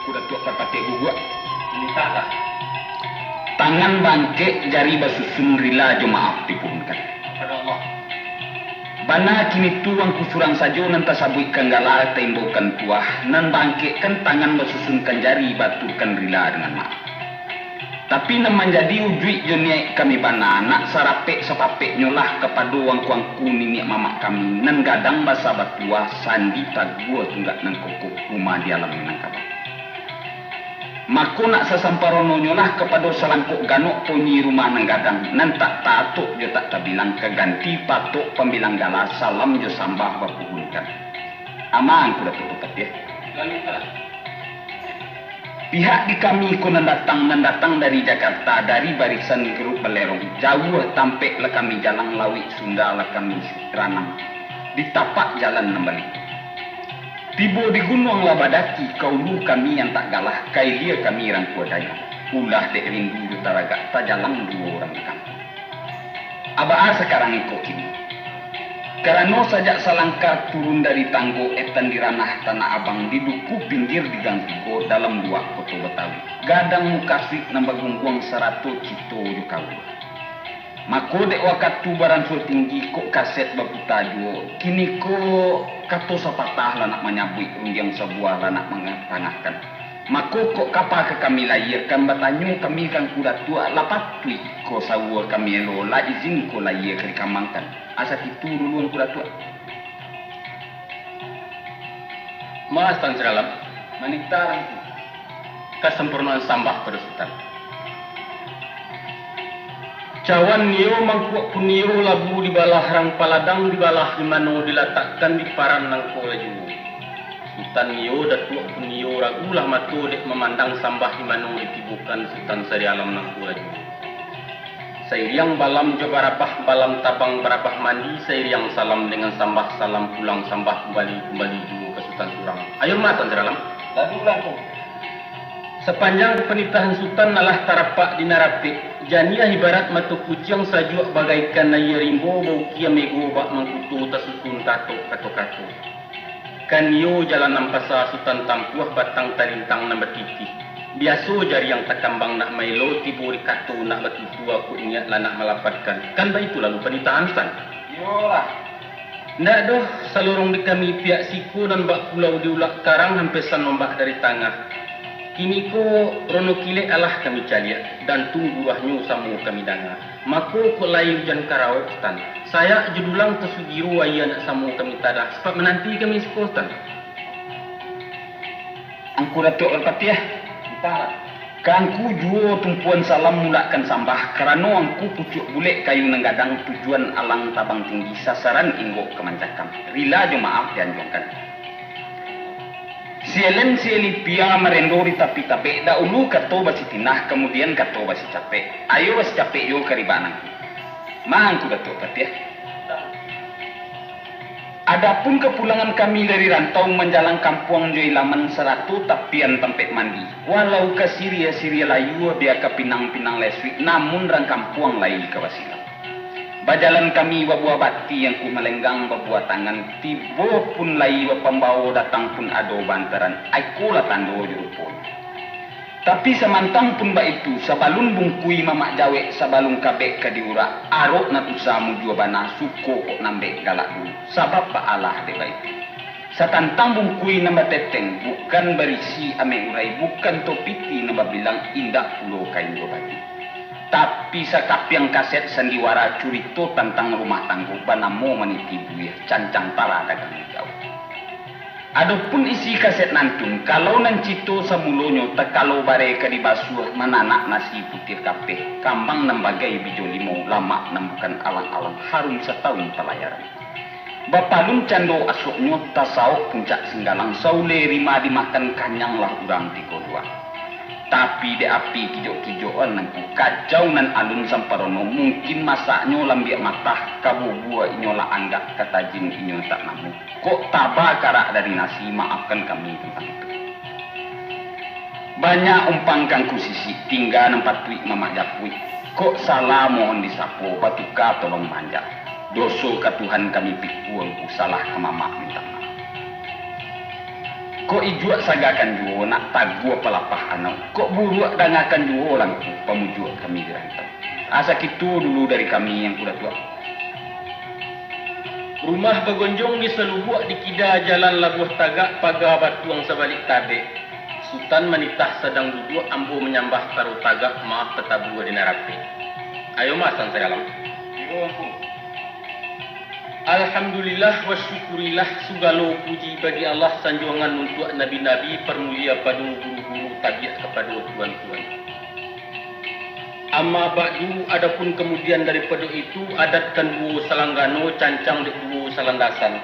kuda tua perpati gua. Ini tak. Tangan bangke jari basusun rila jo maaf dipunkan. Pada Allah. Bana kini tuang kusurang sajo nan tasabui kanggala tembokan tuah nan bangke kan tangan basusunkan jari baturkan rila dengan maaf. Tapi nan menjadi ujui joni kami bana nak sarape sepape nyolah kepada wangku nini mamak kami nan gadang basa batua sandi tagua tunggak nan kokok rumah di alam nang kabah. Mako nak sasamparono nyolah kepada salangkuk ganok punyi rumah nang gadang nan tak tatuk jo tak tabilang keganti patuk pembilang gala salam jo sambah bapuhunkan. Aman kuda tutup ya. Lalu tak. Pihak di kami ko nandatang dari Jakarta dari barisan grup belerong jauh tampek lah kami jalan lawi Sunda lah kami ranang di tapak jalan nembali tibo di gunung labadaki kaulu kami yang tak galah kai dia kami rangkua daya ulah dek rindu jutaraga tak jalan dua orang di kampung abah sekarang ikut kini karena sajak salangkah turun dari tanggo etan di ranah Tanah Abang di duku pinggir di Gang Tigo dalam dua koto Betawi. Gadang mukasik nambah gungguang 100 cito jukau. Mako dek wakatu baran sur tinggi kok kaset baputa juo. Kini ko kato sapatah lanak menyabui unjang sebuah lanak mengatangahkan. Mako kok kapa ke kami lahirkan batanyo kami kan kuda tua lapatui ko sawa kami elola izin ko lahir ke dikamangkan. Asa itu duluan kuda tua. Mas Tan Seralam, manita kesempurnaan sambah pada Sultan. Cawan niyo mangkuak puniyo labu di balah rang paladang di balah di mano diletakkan di paran nangko laju. Sultan niyo datuk puniyo ragulah matu dek memandang sambah di mano ditibukan Sultan sari alam nangko laju. Sairiang balam jabarabah balam tabang barabah mandi sairiang salam dengan sambah salam pulang sambah kembali dulu ke Sultan Surang. Ayo matan seralam. Lalu laku. Sepanjang penitahan Sultan nalah tarapak dinarapik. Janiah ibarat matu kucing sajuk bagaikan naya rimbo bau kia mego bak mangkutu tasusun tato kato-kato. Kanyo jalan nampasa Sultan tampuah batang talintang nambah titi. Biaso jari yang takambang nak mailo tibu rikato nak batutu aku ingat lah nak melapatkan. Kan itu lalu penitahan san. Yolah. Ndak doh salurung di kami pihak siku dan bak pulau diulak karang hampesan nombak dari tengah. Kini ko rono kile alah kami caliak dan tunggu wahnya samu kami danga. Mako ko layu jan karau tan. Saya judulang tesugiru waya nak samu kami tadah sebab menanti kami sekotan. Angku datuk lepati ya. Kangku juo tumpuan salam mulakan sambah kerana angku pucuk bulek kayu nenggadang tujuan alang tabang tinggi sasaran inggo kemancakan. Rila jo maaf dianjongkan. Sielen sieli pia merendori tapi tape dahulu kato basi tinah kemudian kato basi capek. Ayo basi capek yo karibanang. Mangku datuk lepati ya. Adapun kepulangan kami dari rantau menjalang kampung Joilaman seratu tapian tempat mandi. Walau ke Syria layu dia ke Pinang-Pinang Leswi, namun rang kampung lain ke Wasilam. Bajalan kami babuah bati yang ku melenggang babuah tangan, tibo pun layu pembawa datang pun ado bantaran, aikulah tando jurupun. Tapi semantang pun ba itu, sabalun bungkui mamak jawe, sabalun kabek ke diura, arok na usamu jua bana, suko kok nambek galak dulu. Sabab ba Allah de ba itu. Satantang bungkui namba teteng, bukan berisi ame urai, bukan topiti namba bilang indah pulau kain dua bati. Tapi sakapiang kaset sandiwara curito tentang rumah tanggo, banamo maniti buih, cancang pala dagang jauh. Adapun isi kaset nantun, kalau nancito samulonyo tekalo bare ke dibasuh menanak nasi putih kapeh, kambang nembagai bijo limau lama nembukan alang-alang harum setahun pelayaran. Bapalun cando asuknyo tasawuk puncak singgalang saule rima dimakan kanyang lah urang tiga dua. Tapi de api kijok-kijokan nangku kacau nan alun samparono mungkin masaknyo lambiak matah kabubua inyola anggap kata jin inyo tak namu. Kok tabah karak dari nasi maafkan kami tentang itu. Banyak umpang kangku sisi tinggal nempat tuik mamak japui. Kok salah mohon disapo batuka tolong manja. Doso ke Tuhan kami pikuangku salah ke mamak minta maaf. Kok ijuak sagakan juo nak tagua pelapah anak. Kok buruak dangakan juo langku pamujuak kami di rantau. Asa kitu dulu dari kami yang kuda tua. Rumah bagonjong di selubuk di kida jalan Labuh Tagak pagar batuang sebalik tabe. Sultan menitah sedang duduk ambo menyambah karo tagak maaf petabua di narape. Ayo mas sampai dalam. Alhamdulillah wa syukurillah segala puji bagi Allah sanjungan untuk nabi-nabi permulia pada guru-guru tabiat kepada tuan-tuan. Amma ba'du adapun kemudian daripada itu adatkan dua salanggano cancang di dua salandasan.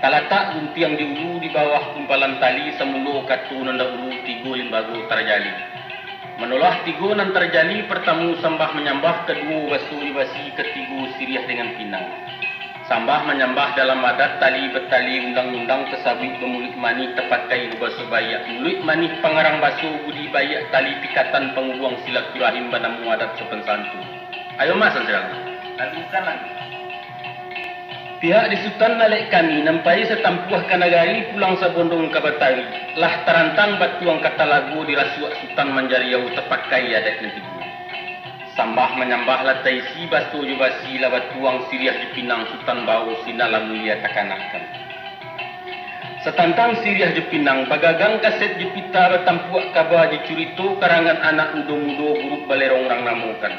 Kalatak guntiang diulu di bawah kumpalan tali semulu katu nanda ulu tigo limbago terjali. Menolak tigo nan terjali pertama sambah menyambah kedua wasuli basi ketiga siriah dengan pinang. Sambah menyambah dalam adat tali betali undang-undang kesabik pemulik mani terpakai baso bayak mulik mani pengarang baso budi bayak tali pikatan pengubuang silaturahim banamu adat sopan santun. Ayo mas serang. Lanjutkan lagi. Pihak di Sultan nalek kami nampai setampuah kanagari pulang sabondong ke Batawi. Lah terantang batuang kata lagu di rasuak Sultan Manjariau terpakai adat nanti. Sambah menyambah latai si baso jubasi labat tuang siriah di Pinang Sultan Bau sinalam mulia takanakan. Setantang siriah di Pinang bagagang kaset Jupita bertampuak kabar di curito karangan anak mudo-mudo buruk balerong rang namukan.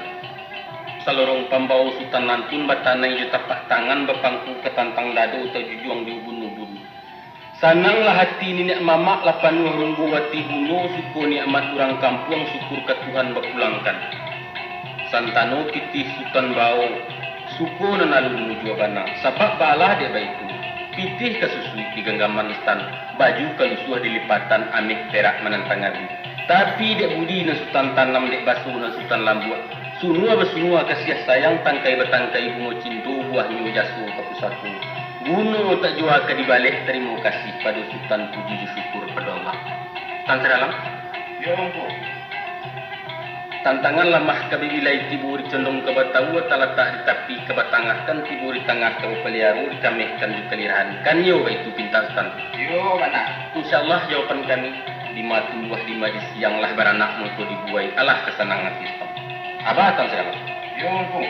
Salorong pambau Sultan Nantun batanai ju tapak tangan berpangku ketantang dado atau jujuang di ubun-ubun. Sananglah hati nenek mamak lapanuh runggu wati buno syukur nikmat urang kampung syukur ke Tuhan berpulangkan. Santano kitih Sultan Bau suku nanalu menuju abana sabab balah dia baitu pitih kesusui di genggaman istan baju kelusuah dilipatan amik perak menantang abi tapi dek budi na Sultan tanam dek basu na Sultan lambuak sunua bersunua kasih sayang tangkai bertangkai bunga cintu buah nyu jasu kapusatu guno tak jua ke dibalik terima kasih pada Sultan puji syukur pada Allah. Tan seralam Ya ampun. Tantangan lemah kabibilai tiburi condong ke Batawu talatak di tepi ke batangahkan tiburi tengah ke Peliaru dikamihkan di kelirahan kan yo itu pintar stan. Yo mana? Insyaallah jawapan kami 5 tumbuh 5 di siang lah beranak mutu dibuai Allah kesenangan sistem. Abah tan siapa? Yo ampun.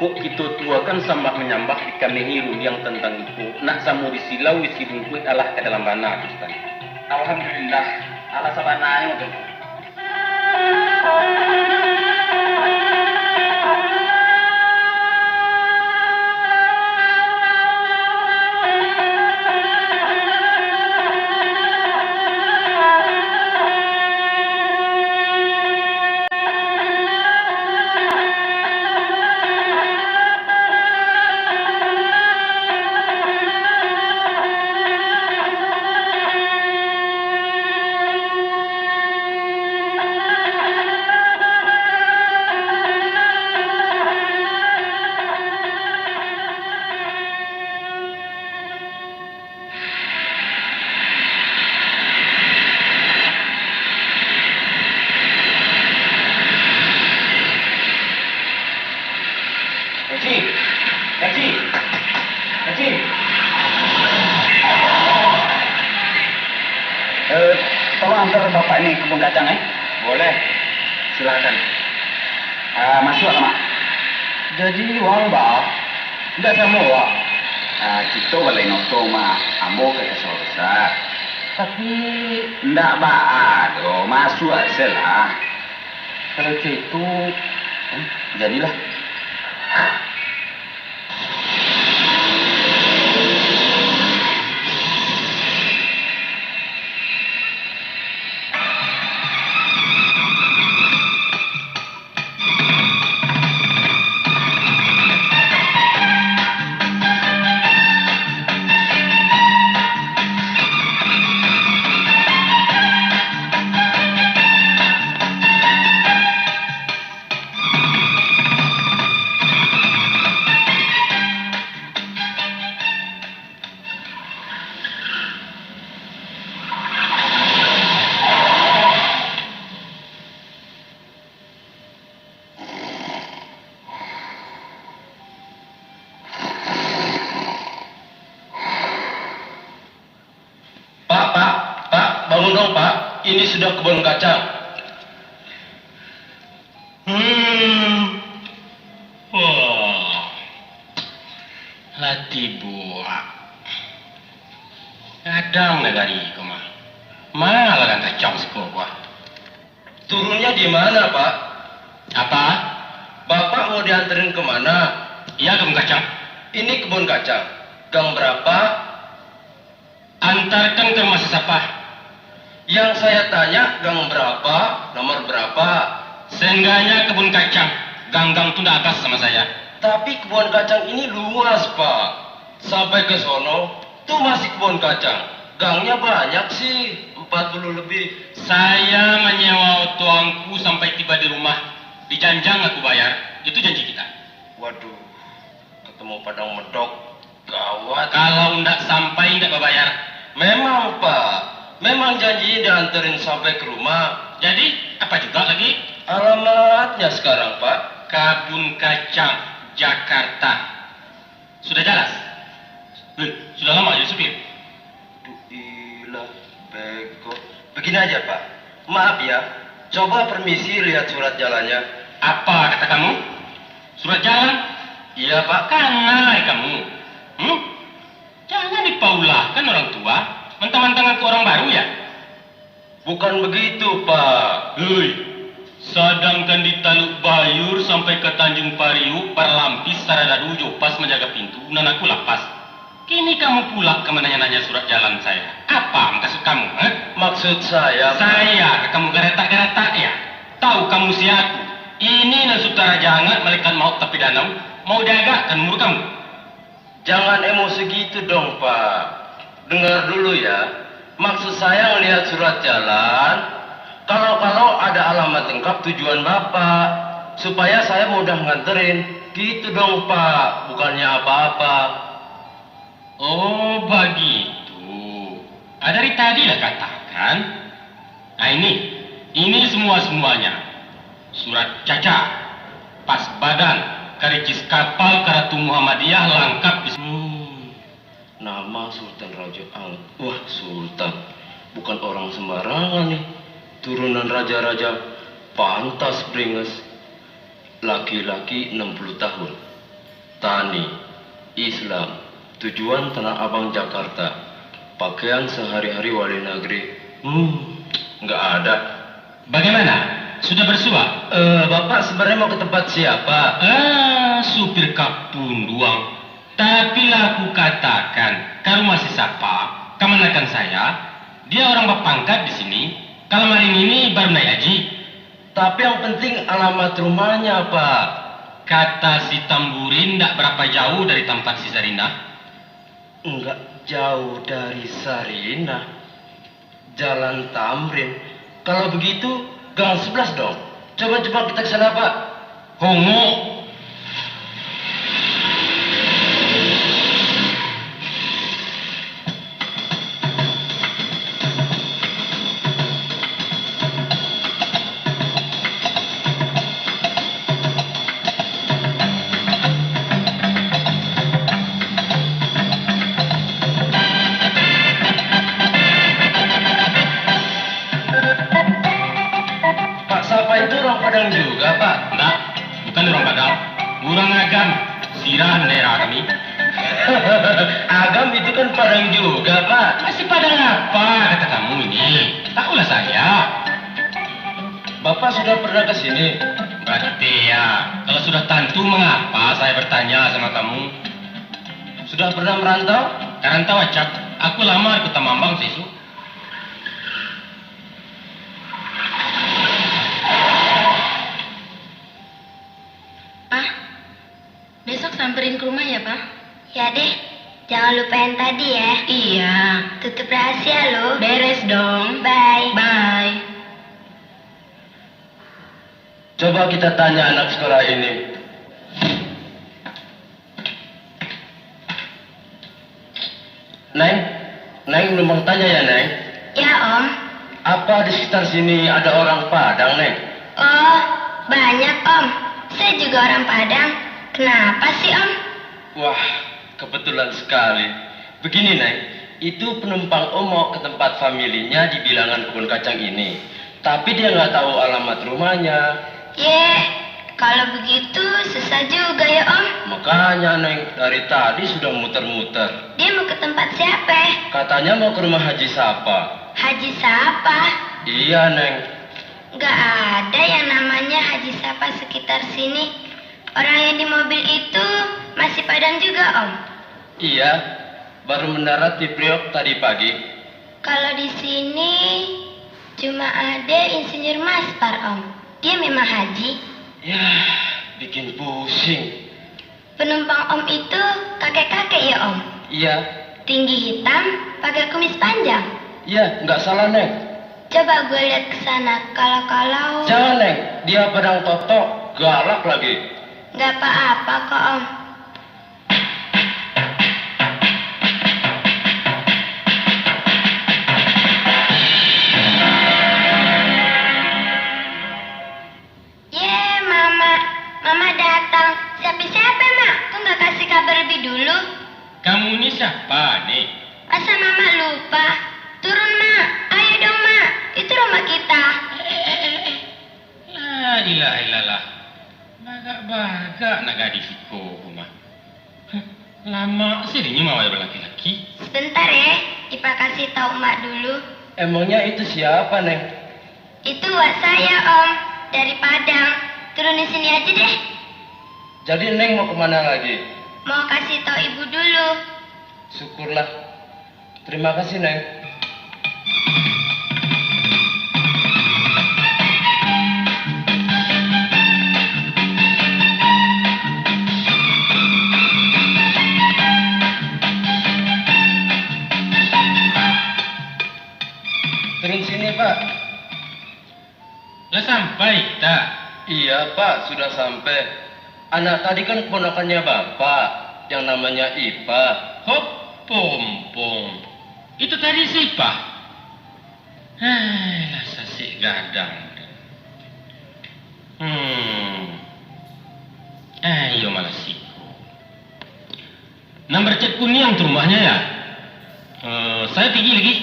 Kok kita tua kan sambah menyambah di kami hiru yang tentang itu nak samu di silau isi bungkui Allah ke dalam bana stan. Alhamdulillah. Allah sabananya tu. Tolong antar bapak ini kebun kacang Boleh. Silakan. Masuk lah mak. Jadi wang bak, tidak sama wak. Kita balai noto mak, ambo ke kesal besar. Tapi tidak bak aduh, masuk aja lah. Kalau itu, jadilah. Memang Pak, ini sudah kebun kacang. Wah, lati buah. Kadang negari kemah. Malah kan kacang sekolah. Turunnya di mana Pak? Apa? Bapak mau dianterin kemana? Iya, kebun kacang. Ini kebun kacang. Gang berapa? Antarkan ke rumah siapa? Yang saya tanya gang berapa, nomor berapa? Seenggaknya kebun kacang. Gang-gang itu tidak atas sama saya. Tapi kebun kacang ini luas Pak. Sampai ke sono, tuh masih kebun kacang. Gangnya banyak sih, 40 lebih. Saya menyewa tuangku sampai tiba di rumah. Dijanjang aku bayar. Itu janji kita. Waduh, ketemu padang medok. Gawat. Kalau ndak sampai ndak bayar. Memang Pak, memang janjinya dianterin sampai ke rumah. Jadi apa juga lagi? Alamatnya sekarang Pak. Kebun Kacang, Jakarta. Sudah jelas? Sudah lama jadi supir? Duilah, bego. Begini aja Pak, maaf ya. Coba permisi lihat surat jalannya. Apa kata kamu? Surat jalan? Iya Pak. Kanai kamu. Jangan dipaulahkan orang tua. Mentang-mentang aku orang baru ya? Bukan begitu Pak. Hei, sedangkan di Taluk Bayur sampai ke Tanjung Pariuk, Parlampis, Saradadu, Jopas menjaga pintu, nan aku lapas. Kini kamu pula ke menanya-nanya surat jalan saya. Apa maksud kamu? Maksud saya kamu geretak-geretak ya? Tahu kamu si aku? Ini nan sutara jangan malaikat maut tapi danau. Mau diagakkan umur kamu? Jangan emosi gitu dong Pak. Dengar dulu ya. Maksud saya melihat surat jalan. Kalau ada alamat lengkap tujuan Bapak. Supaya saya mudah nganterin. Gitu dong Pak. Bukannya apa-apa. Oh begitu. Dari tadi lah katakan. Nah ini semuanya. Surat caca, pas badan, karicis kapal Karatu Muhammadiyah lengkap. Nama Sultan Raja Angg. Wah Sultan, bukan orang sembarangan nih. Turunan raja-raja, pantas beringes. Laki-laki 60 tahun. Tani, Islam. Tujuan Tanah Abang Jakarta. Pakaian sehari-hari wali negeri. Nggak ada. Bagaimana? Sudah bersua? Bapak sebenarnya mau ke tempat siapa? Supir kapun doang. Tapi lah aku katakan, kalau masih sapa, kemanakan saya? Dia orang berpangkat di sini. Kalau hari ini baru naik haji. Tapi yang penting alamat rumahnya Pak. Kata si Tamburin tidak berapa jauh dari tempat si Sarinah. Enggak jauh dari Sarinah. Jalan Tamrin. Kalau begitu, gang 11 dong. Coba kita ke sana Pak. Hongo. Padang juga Pak? Enggak, bukan orang Padang. Orang Agam, sirah daerah kami. Agam itu kan Padang juga Pak. Masih Padang apa kata kamu ini? Tahulah saya. Bapak sudah pernah ke sini? Berarti ya, kalau sudah tentu mengapa saya bertanya sama kamu? Sudah pernah merantau? Merantau acap. Aku lama di Kota Mambang Sisu. Besok samperin ke rumah ya, Pak? Ya deh, jangan lupa yang tadi ya. Iya. Tutup rahasia loh. Beres dong. Bye. Bye. Coba kita tanya anak sekolah ini. Neng belum tanya ya, Neng? Ya, Om. Apa di sekitar sini ada orang Padang, Neng? Oh, banyak, Om. Saya juga orang Padang. Kenapa sih Om? Wah, kebetulan sekali. Begini Neng, Itu penumpang Om mau ke tempat familinya di bilangan kebun kacang ini. Tapi dia nggak tahu alamat rumahnya. Kalau begitu susah juga ya Om. Makanya Neng dari tadi sudah muter-muter. Dia mau ke tempat siapa? Katanya mau ke rumah Haji Sapa. Haji Sapa? Iya Neng. Gak ada yang namanya Haji Sapa sekitar sini. Orang yang di mobil itu masih Padang juga Om. Iya, baru mendarat di Priok tadi pagi. Kalau di sini cuma ada Insinyur Maspar Om. Dia memang haji. Ya, bikin pusing. Penumpang Om itu kakek-kakek ya Om? Iya. Tinggi hitam, pakai kumis panjang. Iya, nggak salah Neng. Coba gue lihat ke sana. Kalau Jangan Neng, dia pedang toto, galak lagi. nggak apa-apa kok Om. Mama datang. Siapa Mak? Kok nggak kasih kabar lebih dulu? Kamu ini siapa nih? Masa Mama lupa? Turun Mak. Ayo dong Mak. Itu rumah kita. La ilaha illallah. Baga-baga nak gadis itu rumah. Lama sirinya mau ada laki-laki. Sebentar ya. Ipa kasih tahu Mak dulu. Emangnya itu siapa Neng? Itu wak saya Om. Dari Padang. Turun di sini aja deh. Jadi Neng mau kemana lagi? Mau kasih tahu Ibu dulu. Syukurlah. Terima kasih Neng. Turun sini Pak. Lah sampai tak? Iya Pak, sudah sampai. Anak tadi kan keponakannya Bapak, yang namanya Ipa. Hop, pompong. Itu tadi si Ipa. Lah sasik gadang. Ayo malah siku. Nomor cek kuning tuh rumahnya ya? Saya pergi lagi.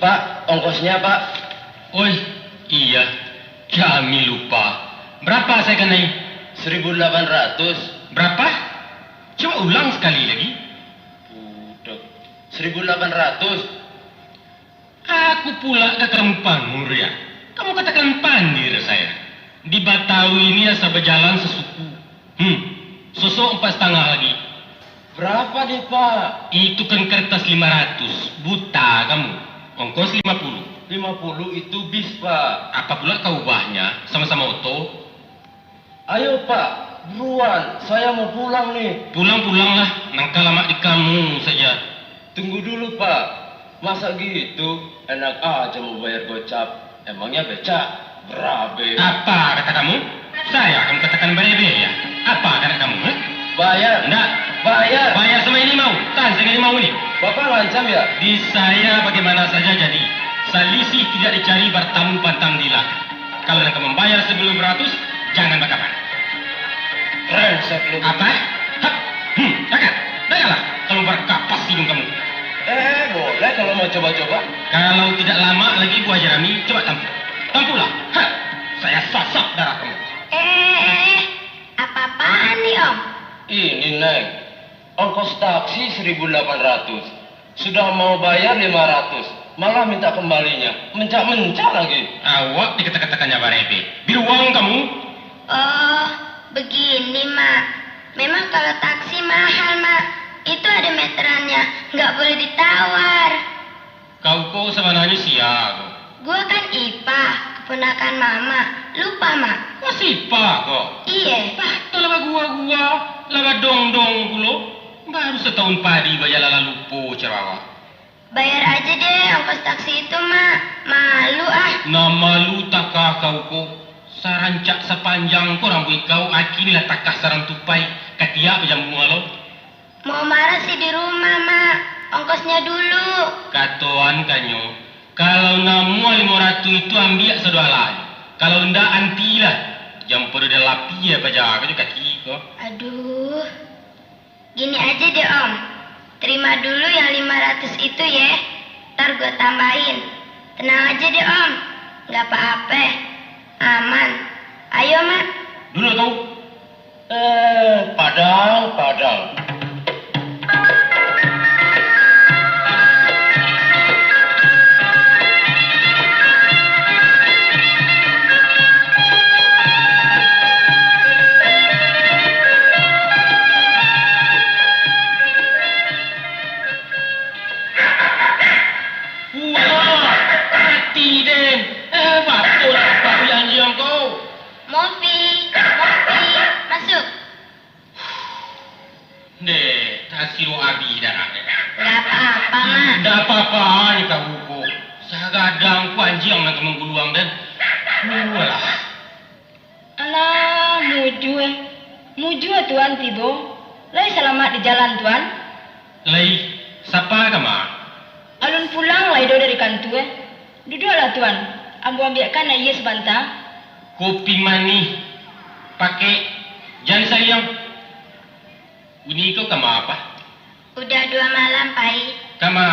Pak, ongkosnya Pak. Oi, iya. Kami lupa. Berapa saya kenai? 1.800. Berapa? Coba ulang sekali lagi. Budak. 1.800. Aku pula katakan pangur ya. Kamu katakan pandir saya. Di Batawi ini asal berjalan sesuku. Sosok 4,5 lagi. Berapa deh Pak? Itu kan kertas 500. Buta kamu. Ongkos 50. 50 itu bis Pak. Apa pula kau ubahnya? Sama-sama oto. Ayo Pak, buruan. Saya mau pulang nih. Pulang-pulanglah. Nangka lama di kamu saja. Tunggu dulu Pak. Masa gitu? Enak aja mau bayar gocap. Emangnya becak? Berabe. Apa kata kamu? Saya kamu katakan berabe ya? Apa kata kamu? Bayar. Enggak. Bayar. Bayar sama ini mau. Kan saya ini mau ini. Bapak ngancam ya? Di saya bagaimana saja jadi. Selisih tidak dicari bertamu pantang dila. Kalau engkau membayar sebelum 100, jangan bakapan. Rengsek lu. Apa? Hap. Janganlah. Kalau berkapas hidung kamu. Boleh kalau mau coba-coba. Kalau tidak lama lagi Bu Haji Rami, coba tampuk. Tampuklah. Saya sasak darah kamu. Apa-apaan nih Om? Ini Neng. Ongkos taksi 1.800. Sudah mau bayar 500. Malah minta kembalinya. Mencak-mencak lagi. Awak dikata-katakannya Barebe. Biru uang kamu. Oh, begini Mak. Memang kalau taksi mahal Mak. Itu ada meterannya. Nggak boleh ditawar. Kau sebenarnya siapa? Gua kan Ipa, keponakan Mama. Lupa Mak? Oh Ipa kok? Iya. Tuh lama gua. Lama dong pulo. Baru setahun padi bayar lala lupo cerawa. Bayar aja deh ongkos taksi itu Mak. Malu ah. Nah malu takah kau kok. Sarancak sepanjang kau rambut kau. Akinilah takah sarang tupai. Katiak jam bunga lo. Mau marah sih di rumah Mak. Ongkosnya dulu. Katoan kanyo. Kalau namu 500 itu ambil sedoalan. Kalau ndak antilah. Jam perlu dia lapi ya baca. Kau kaki kok. Aduh. Gini aja deh Om. Terima dulu yang 500 itu ya. Ntar gue tambahin. Tenang aja deh Om. Gak apa-apa. Aman. Ayo Mak. Dulu tuh. Padang. Wah, hati Den. Betul apa janjian kau? Mofi, masuk. Deh, tak siro abi dah. Gak apa-apa Mak. Dah apa-apa ni kau buku. Sagadang ku anjing nak mengguluang Dan. Walah. Alah, muju tuan tibo. Lai selamat di jalan tuan. Lai, siapa kama? Alun pulang lai do dari kantor. Duduklah tuan. Ambo ambilkan na iya sebentar. Kopi manis. Pakai jangan sayang. Ini kau kama apa? Udah 2 malam Pai. Kama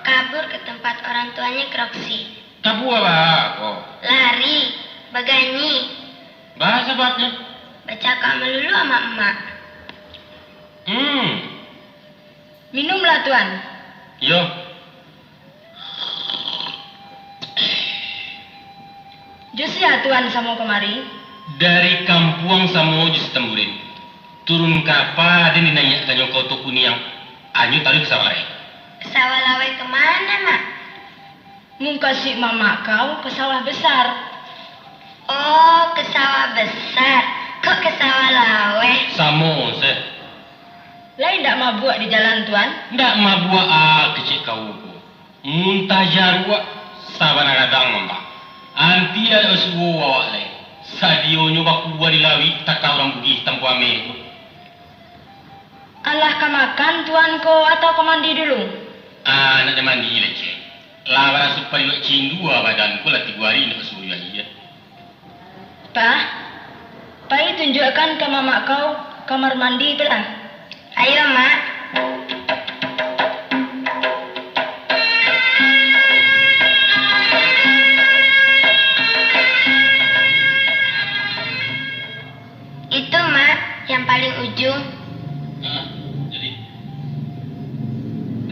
Kabur ke tempat orang tuanya Kroksi. kabu apa kau? Lari, beganyi, Bahasa babnya. bercakap melulu sama emak. Minumlah tuan. Yo. Jus ya tuan sama kemari. Dari kampung sama jus temburin. Turun kapa dan dinanya kanyo kau tu kuniang. Anyu tarik sawari. Sawah lawai kemana Mak? Mung kasih mama kau ke sawah besar. Oh, ke sawah besar. Kok ke sawah lawe? Samo se. Lai ndak mabuk di jalan tuan. Ndak mabua kecil kau ku. Muntah jarua sabana kadang mamba. Anti ada usuwo awak lai. Sadio nyoba kuwa dilawi tak kau orang bugi tempo ame. Alah kau makan tuan ko atau kau mandi dulu? Nak ada mandi lah cik. Lawan supaya nak cindua badanku lah 3 hari nak suruh ya. Pai tunjukkan ke mama kau kamar mandi telah. Ayo Mak. Itu Mak, yang paling ujung. Jadi.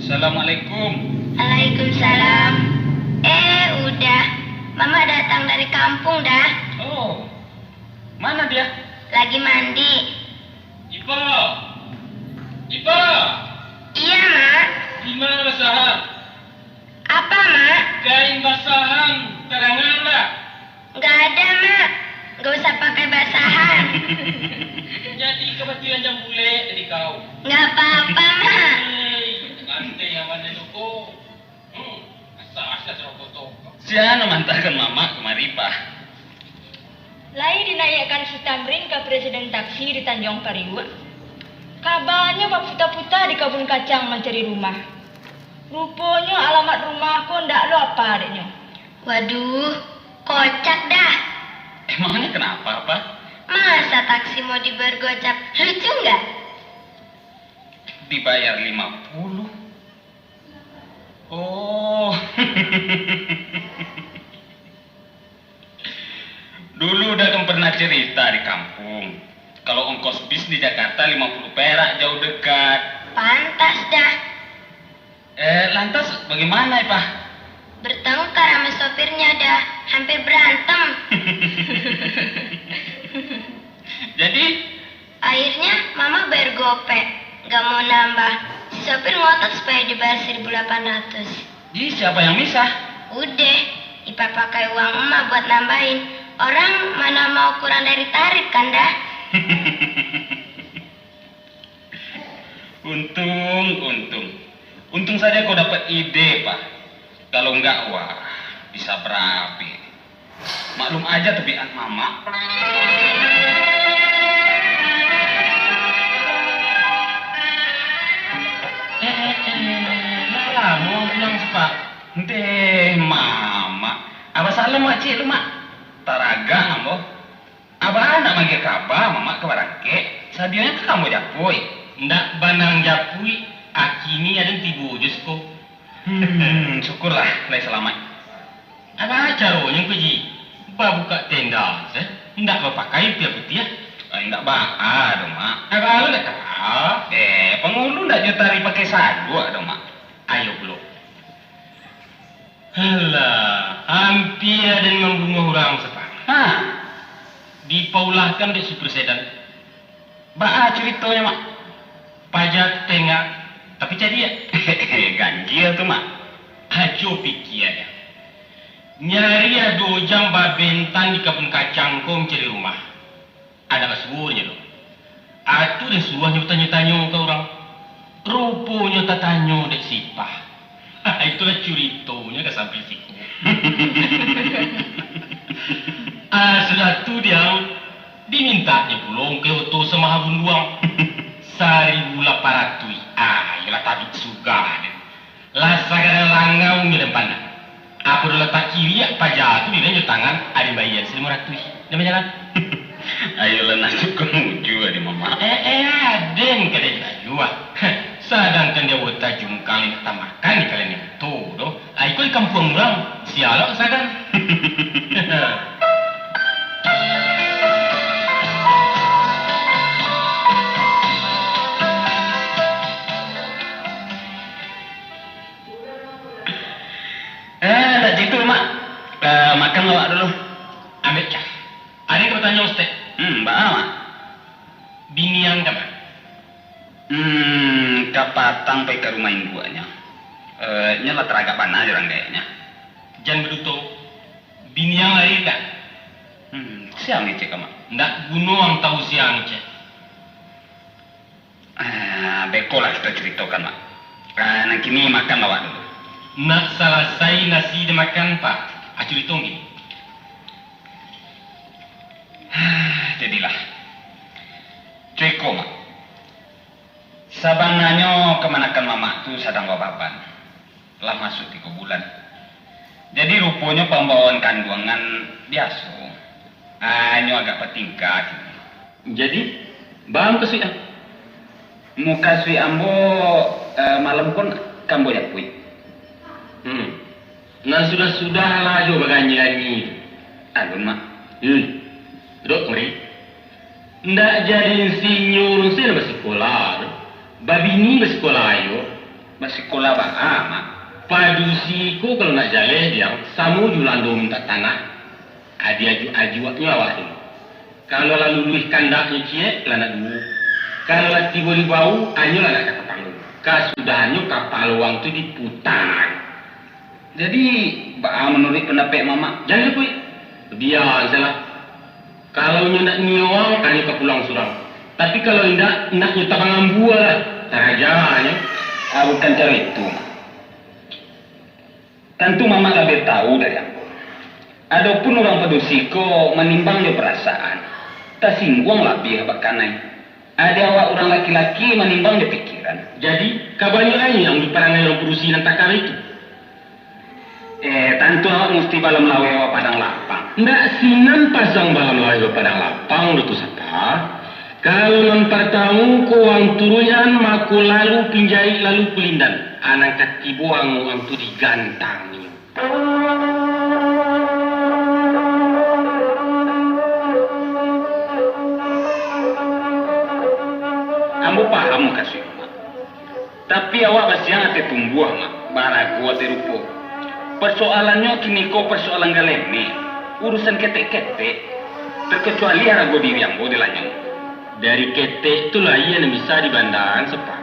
Assalamualaikum. Waalaikumsalam. Udah. Mama datang dari kampung dah. Oh, mana dia? Lagi mandi. Ipa. Iya Mak. Di mana basahan? Apa Mak? Kain basahan terangan lah. Gak ada Mak. Gak usah pakai basahan. Jadi kebetulan jam bule dari kau. Gak apa-apa Mak. Nanti yang mana tu kau? Asa serokot tu. Siapa mantakan mama kemari Pak? Lai dinaikkan si Tamrin ke presiden taksi di Tanjung Pariwa. Kabarnya Pak puta-puta di kebun kacang mencari rumah. Rupanya alamat rumahku ndak lo apa adiknya. Waduh, kocak dah. Emangnya kenapa Pak? Masa taksi mau dibergocap? Lucu nggak? Dibayar 50. Oh. Dulu udah kan pernah cerita di kampung. Kalau ongkos bis di Jakarta 50 perak jauh dekat. Pantas dah. Lantas bagaimana Pak? Bertengkar sama sopirnya dah. Hampir berantem. Jadi Akhirnya mama bayar gopek. Gak mau nambah. Si sopir ngotot supaya dibayar 1.800. Ji, siapa yang misah? Udah, Ipa pakai uang emak buat nambahin. Orang mana mau kurang dari tarif kan dah? Untung saja kau dapat ide, Pak. Kalau enggak, wah, bisa berapi. Maklum aja tabiat mama. Lah, mau pulang sepak. Deh, mama. Abah salam makcik lu, mak. Taraga, ambo. Abah nak manggil kaba, mama ke barangke. Sadianya ke kamu japui. Ndak banang japui, Akini ada tibu jus ko. Syukurlah lai selamat. Apa caranya ko ji? Ba buka tenda, ndak berpakai tiap putih. Ndak bah, dong mak. Apa lu nak kah? Pengulu ndak jutari pakai sadua dong mak. Ayo belum. Halah, hampir ada yang membunuh orang sepak. Dipaulahkan di super sedan. Bah ceritanya mak. Pajak tengah, tapi jadi ya. Ganjil tuh mak. Ajo pikir ya. Nyari ada jam babentang di kebun kacang ko mencari rumah. Ada kesuruhnya dong. Atu dan suahnya tanya-tanya ke orang. Rupanya tak tanya dek sipah. Itulah ceritonya ke sampai siku. Sudah tu dia dimintanya pulong ke oto sama habun luang. 1.800. Yalah tabik suga deh. Lasa kadang langau ni depan. Apa dah letak kiri pajak tu di dalam tangan ada bayan 500. Nama jalan. Ayolah nasib kemuju ada mama. Aden kada jua. Sedangkan dia buat jungkang tak makan di kalian itu doh. Ikut di kampung orang sialok sadang. Tak gitu mak. Makan awak dulu. Ambil cah. Ada yang bertanya Ustaz. Mbak mak. Bini yang kapan? Kapatang pergi ke rumah induanya. Nyala teragak panah orang kayaknya. Jangan berutuh. Bini yang lain tak? Siang ni cek mak. Ndak gunung tahu siang cek. Bekolah kita ceritakan mak. Nah kini makan awak dulu. Nak selesai nasi dimakan pak. Acu ditunggu. Jadilah. Ceko mak. Sabanganyo kemanakan mama tu sadang bababan. Lah masuk 3 bulan. Jadi rupanya pembawaan kandungan biasa. Nyo agak petingkat. Jadi, bang kesui ah. Muka sui ambo malam pun kambo ya pui. Nah sudah lah jo baganyanyi. Alun mak. Dok mari. Ndak jadi insinyur sih bersekolah. Babini bersekolah ayo. Bersekolah bah mak. Padusiku kalau nak jalan dia samu julando minta tanah. Adi aju-ajuaknya awak dulu. Kalau lalu luih kandaknya cie lah nak dulu. Kalau lah tiba di bau, anyo lah nak kata panggung. Kasudahannya kapal uang tu diputar. Jadi, menurut pendapat mama. Jangan lupa. Dia salah. Kalau nyo nak nyiwang, anyo ke pulang surang. Tapi kalau tidak, nak nyo tabangan buah lah. Tarajannya. Bukan cara itu. Tentu mama lebih tahu dari aku. Adapun orang pedusiko menimbang dia perasaan. Tak singgung lah biar bakanai. Ada awak orang laki-laki menimbang dia pikiran. Jadi, kabarnya lain yang diperangai orang perusi dan takar itu. Tentu awak mesti balam lawe awak padang lapang. Ndak sinan pasang balam lawe awak padang lapang, itu siapa? Kalau mempertamu kuang turuyan, maku lalu pinjai lalu pelindan. Anak katibuang uang tu digantang. Ambo paham kasih mak. Tapi awak masih ate tumbuh mak. Baragu ate rupo. Persoalannya kini kau persoalan galeme. Urusan ketek-ketek. Terkecuali arago diri yang boleh lanyang. Dari ketek itulah ia yang bisa dibandang sepak.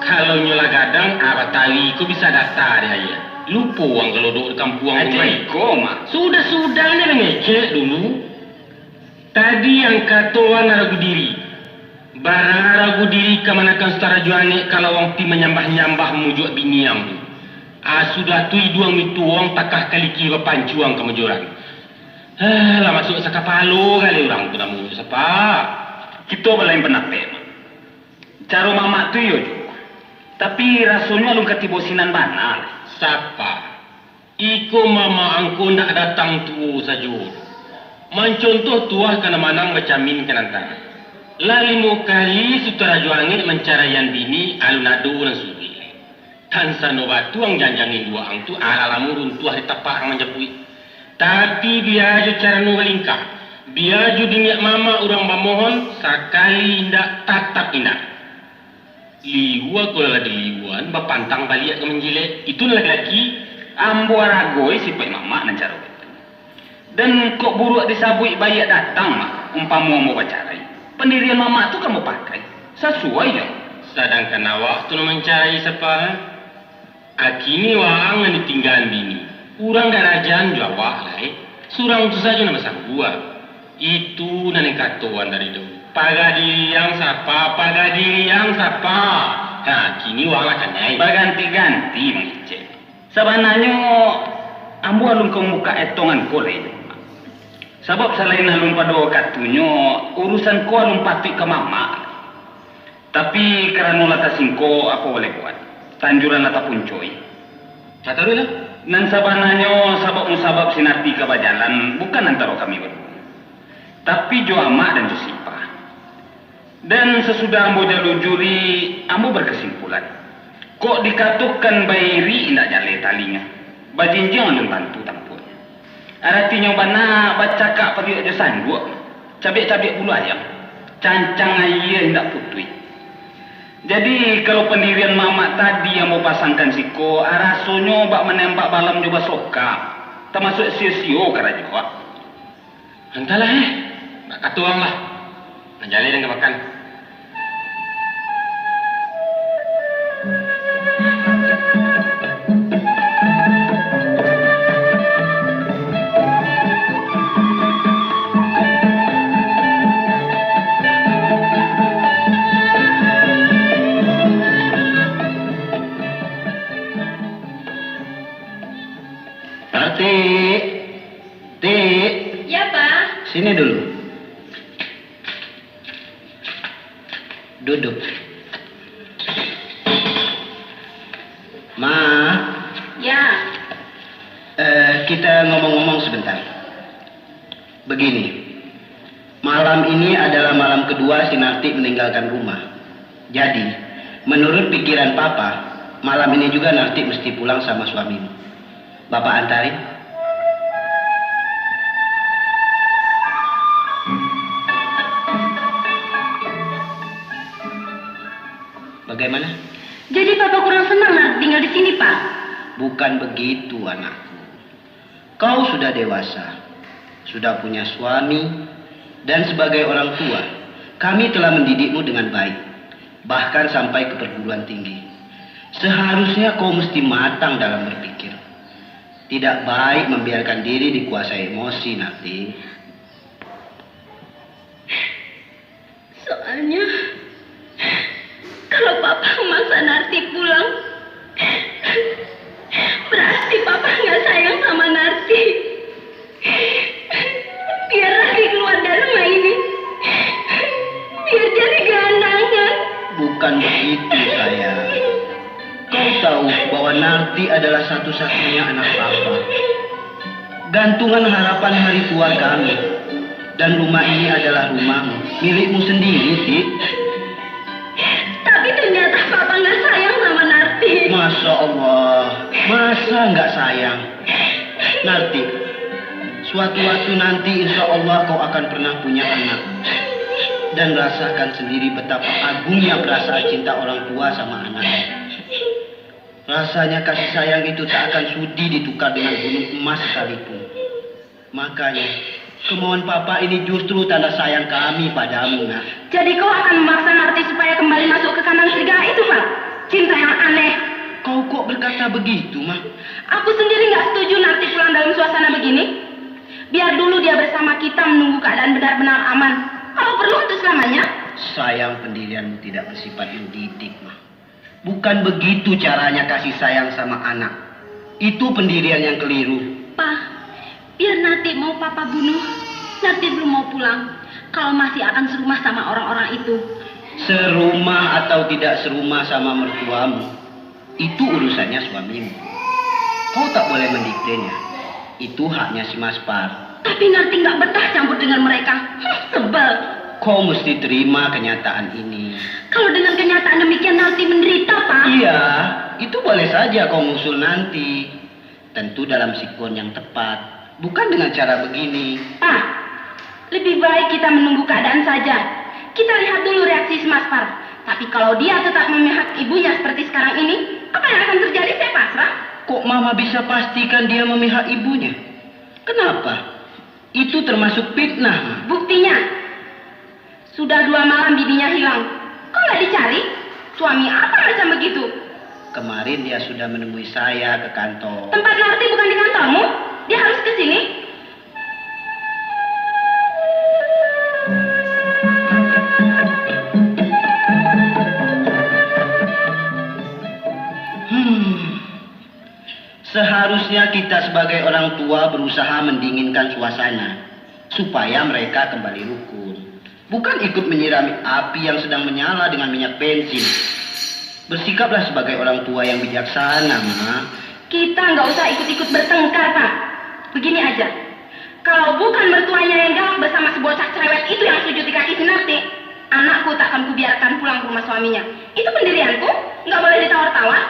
Kalau nyola gadang, apa tali ku bisa daftar ya ia. Lupa uang kalau duduk di kampung aja iko mak. Sudah ni ngecek dulu. Tadi yang katoan arago diri. Barang ragu diri kemanakan setara juane kalau orang ti menyambah-nyambah mujuk bini yang tu. Sudah tu iduang itu orang takah kali kira pancuang kemejoran. Lah masuk sakapalo kali orang tu namu siapa? Kita belain penapet. Cara mama tu yo juga. Tapi rasanya lu ketibosinan banal. Siapa? Iko mama angku nak datang tu saja. Mencontoh tuah kana manang bacamin kanantara. Lalimu kali sutera juangin mencarayan bini alunadu dan sudah. Tan sano batuang janjangin dua ang tu alamurun tuah di tapak ang manjapui. Tapi biaju cara nungalingkah. Biaju dinyak mama orang mamohon sakali indak tatap indak. Liwa kalau ada liwan bapantang balik ke menjile itu laki-laki Ambo aragoi si pai mama nancaro. Dan kok buruk disabui bayi datang mah umpamu mau bacarai. Pendirian mama tu kamu pakai. Sesuai ya. Sedangkan awak tu mencari siapa? Akini wang yang ditinggal bini. Urang darajaan Jawa lah surang tu saja nama sangguah. Itu nanti katuan dari dulu. Pagadiri yang sapa. Nah, kini wang akan naik. Baganti-ganti mengice. Sebenarnya ambo alun kau muka etongan kole. Sebab selain alun pada katunyo urusan ko alun pati ke mama. Tapi kerana lata singko apa boleh buat? Tanjuran lata puncoy. Kata dulu lah. Nan sabananyo sabab sinati ke bajalan bukan antara kami berdua. Tapi jo ama dan jo sipa. Dan sesudah ambo jalu juri, ambo berkesimpulan. Kok dikatukan bairi indak jale talinya. Bajinjang alun bantu tampurnya. Artinya bana bacakak pergi aja sanduk. Cabik-cabik bulu ayam. Cancang ayah indak putui. Jadi kalau pendirian mama tadi yang mau pasangkan siko, rasonyo bak menembak balam coba soka. Termasuk sio-sio kara juga. Entahlah nak katuang lah. Menjali dan makan. Ya, Pak. Sini dulu. Duduk. Ma. Ya. Kita ngomong-ngomong sebentar. Begini. Malam ini adalah malam kedua si Narti meninggalkan rumah. Jadi, menurut pikiran Papa, malam ini juga Narti mesti pulang sama suamimu. Bapak antarin. Bagaimana? Jadi Papa kurang senang tinggal di sini, Pak? Bukan begitu, anakku. Kau sudah dewasa, sudah punya suami, dan sebagai orang tua, kami telah mendidikmu dengan baik, bahkan sampai ke perguruan tinggi. Seharusnya kau mesti matang dalam berpikir. Tidak baik membiarkan diri dikuasai emosi, Narti. Soalnya kalau Papa memaksa Narti pulang, berarti Papa nggak sayang sama Narti. Biar Narti keluar dari rumah ini, biar jadi gelandangan. Bukan begitu, sayang. Kau tahu bahwa Narti adalah satu-satunya anak Papa. Gantungan harapan hari tua kami. Dan rumah ini adalah rumahmu, milikmu sendiri, Tik. Tapi ternyata Papa nggak sayang sama Narti. Masya Allah, masa nggak sayang? Narti, suatu waktu nanti insya Allah kau akan pernah punya anak. Dan rasakan sendiri betapa agungnya perasaan cinta orang tua sama anaknya. Rasanya kasih sayang itu tak akan sudi ditukar dengan gunung emas sekalipun. Makanya, kemauan Papa ini justru tanda sayang kami padamu, nak. Jadi kau akan memaksa Narti supaya kembali masuk ke kandang serigala itu, Pak? Cinta yang aneh. Kau kok berkata begitu, Mah? Aku sendiri nggak setuju Narti pulang dalam suasana begini. Biar dulu dia bersama kita menunggu keadaan benar-benar aman. Kalau perlu untuk selamanya. Sayang pendirianmu tidak bersifat mendidik, Mah. Bukan begitu caranya kasih sayang sama anak. Itu pendirian yang keliru. Pak, biar Narti mau Papa bunuh, Narti belum mau pulang. Kalau masih akan serumah sama orang-orang itu. Serumah atau tidak serumah sama mertuamu, itu urusannya suamimu. Kau tak boleh mendiktenya. Itu haknya si Mas Par. Tapi Narti nggak betah campur dengan mereka. Sebel. Kau mesti terima kenyataan ini. Kalau dengan kenyataan demikian Narti menderita, Pak. Iya, itu boleh saja kau ngusul nanti. Tentu dalam sikon yang tepat, bukan dengan cara begini. Pak, lebih baik kita menunggu keadaan saja. Kita lihat dulu reaksi si Mas Par. Tapi kalau dia tetap memihak ibunya seperti sekarang ini, apa yang akan terjadi saya pasrah. Kok Mama bisa pastikan dia memihak ibunya? Kenapa? Itu termasuk fitnah. Buktinya, sudah 2 malam bibinya hilang. Kok nggak dicari? Suami apa macam begitu? Kemarin dia sudah menemui saya ke kantor. Tempat Narti bukan di kantormu? Dia harus ke sini? Seharusnya kita sebagai orang tua berusaha mendinginkan suasana supaya mereka kembali rukun. Bukan ikut menyirami api yang sedang menyala dengan minyak bensin. Bersikaplah sebagai orang tua yang bijaksana, Ma. Kita nggak usah ikut-ikut bertengkar, Pak. Begini aja. Kalau bukan mertuanya yang galak bersama si bocah cerewet itu yang sujud di kaki si Narti, anakku tak akan kubiarkan pulang ke rumah suaminya. Itu pendirianku, nggak boleh ditawar-tawar.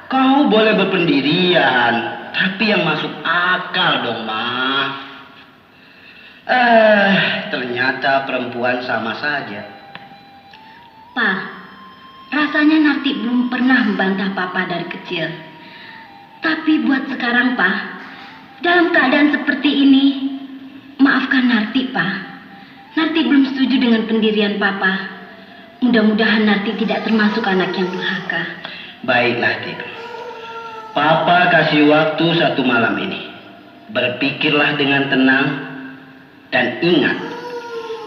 Kau boleh berpendirian, tapi yang masuk akal dong, Ma. Ternyata perempuan sama saja. Pak, rasanya Narti belum pernah membantah Papa dari kecil. Tapi buat sekarang, Pak, dalam keadaan seperti ini, maafkan Narti, Pak. Narti belum setuju dengan pendirian Papa. Mudah-mudahan Narti tidak termasuk anak yang durhaka. Baiklah, Tik. Papa kasih waktu 1 malam ini. Berpikirlah dengan tenang dan ingat,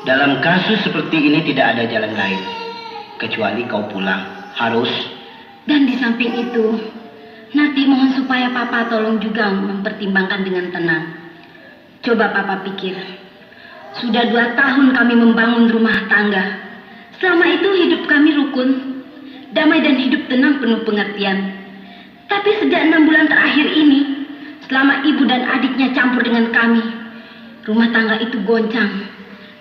dalam kasus seperti ini tidak ada jalan lain kecuali kau pulang. Harus. Dan di samping itu, Narti mohon supaya Papa tolong juga mempertimbangkan dengan tenang. Coba Papa pikir, sudah 2 tahun kami membangun rumah tangga. Selama itu hidup kami rukun, damai dan hidup tenang penuh pengertian. Tapi sejak 6 bulan terakhir ini, selama ibu dan adiknya campur dengan kami, rumah tangga itu goncang.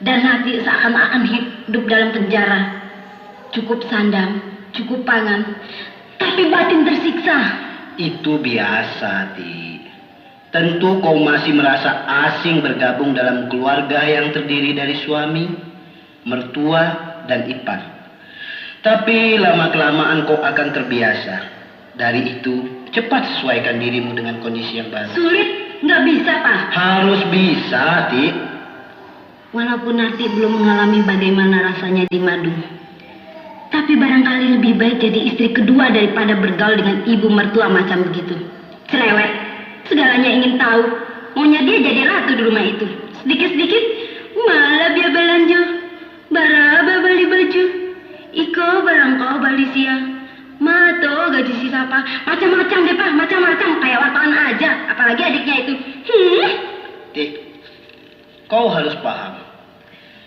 Dan Narti seakan-akan hidup dalam penjara. Cukup sandang, cukup pangan, tapi batin tersiksa. Itu biasa, Ti. Tentu kau masih merasa asing bergabung dalam keluarga yang terdiri dari suami, mertua, dan ipar. Tapi lama-kelamaan kau akan terbiasa. Dari itu, cepat sesuaikan dirimu dengan kondisi yang baru. Sulit, nggak bisa, Pak. Harus bisa, Ti. Walaupun Narti belum mengalami bagaimana rasanya di madu, tapi barangkali lebih baik jadi istri kedua daripada bergaul dengan ibu mertua macam begitu. Cerewet, segalanya ingin tahu. Maunya dia jadi ratu di rumah itu. Sedikit-sedikit, malah dia belanja. Baraba beli baju, iko barang kau beli siang. Mato gaji si siapa? Macam-macam deh, Pak, macam-macam. Kayak wartawan aja, apalagi adiknya itu. Tik, kau harus paham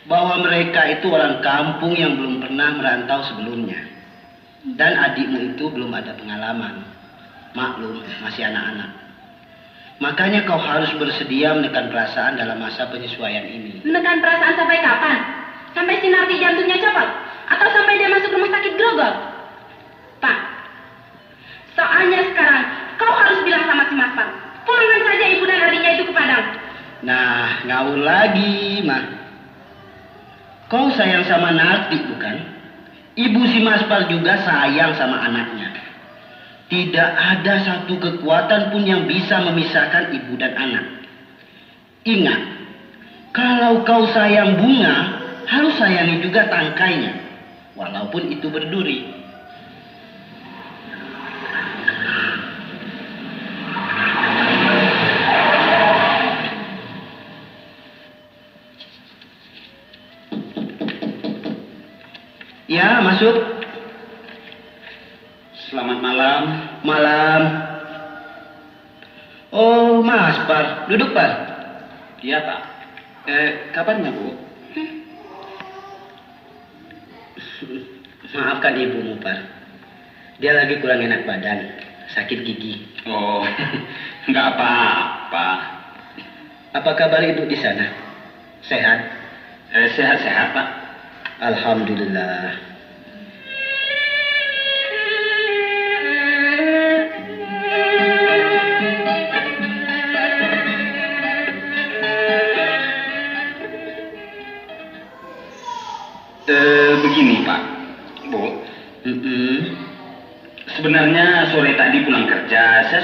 bahwa mereka itu orang kampung yang belum pernah merantau sebelumnya. Dan adikmu itu belum ada pengalaman. Maklum, masih anak-anak. Makanya kau harus bersedia menekan perasaan dalam masa penyesuaian ini. Menekan perasaan sampai kapan? Sampai si Narti jantungnya copot? Atau sampai dia masuk rumah sakit grogol? Pak, soalnya sekarang kau harus bilang sama si Mas Pak, pulangkan saja ibu dan adiknya itu ke Padang. Nah, ngawur lagi, Ma. Kau sayang sama Narti, bukan? Ibu si Maspar juga sayang sama anaknya. Tidak ada satu kekuatan pun yang bisa memisahkan ibu dan anak. Ingat, kalau kau sayang bunga, harus sayangi juga tangkainya, walaupun itu berduri. Ya, masuk. Selamat malam. Malam. Oh, Mas Par. Duduk, Par. Iya, Pak. Kabarnya, Bu? Maafkan ibumu, Par. Dia lagi kurang enak badan. Sakit gigi. Oh, nggak apa-apa. Apa kabar ibu di sana? Sehat? Sehat-sehat, Pak. Alhamdulillah.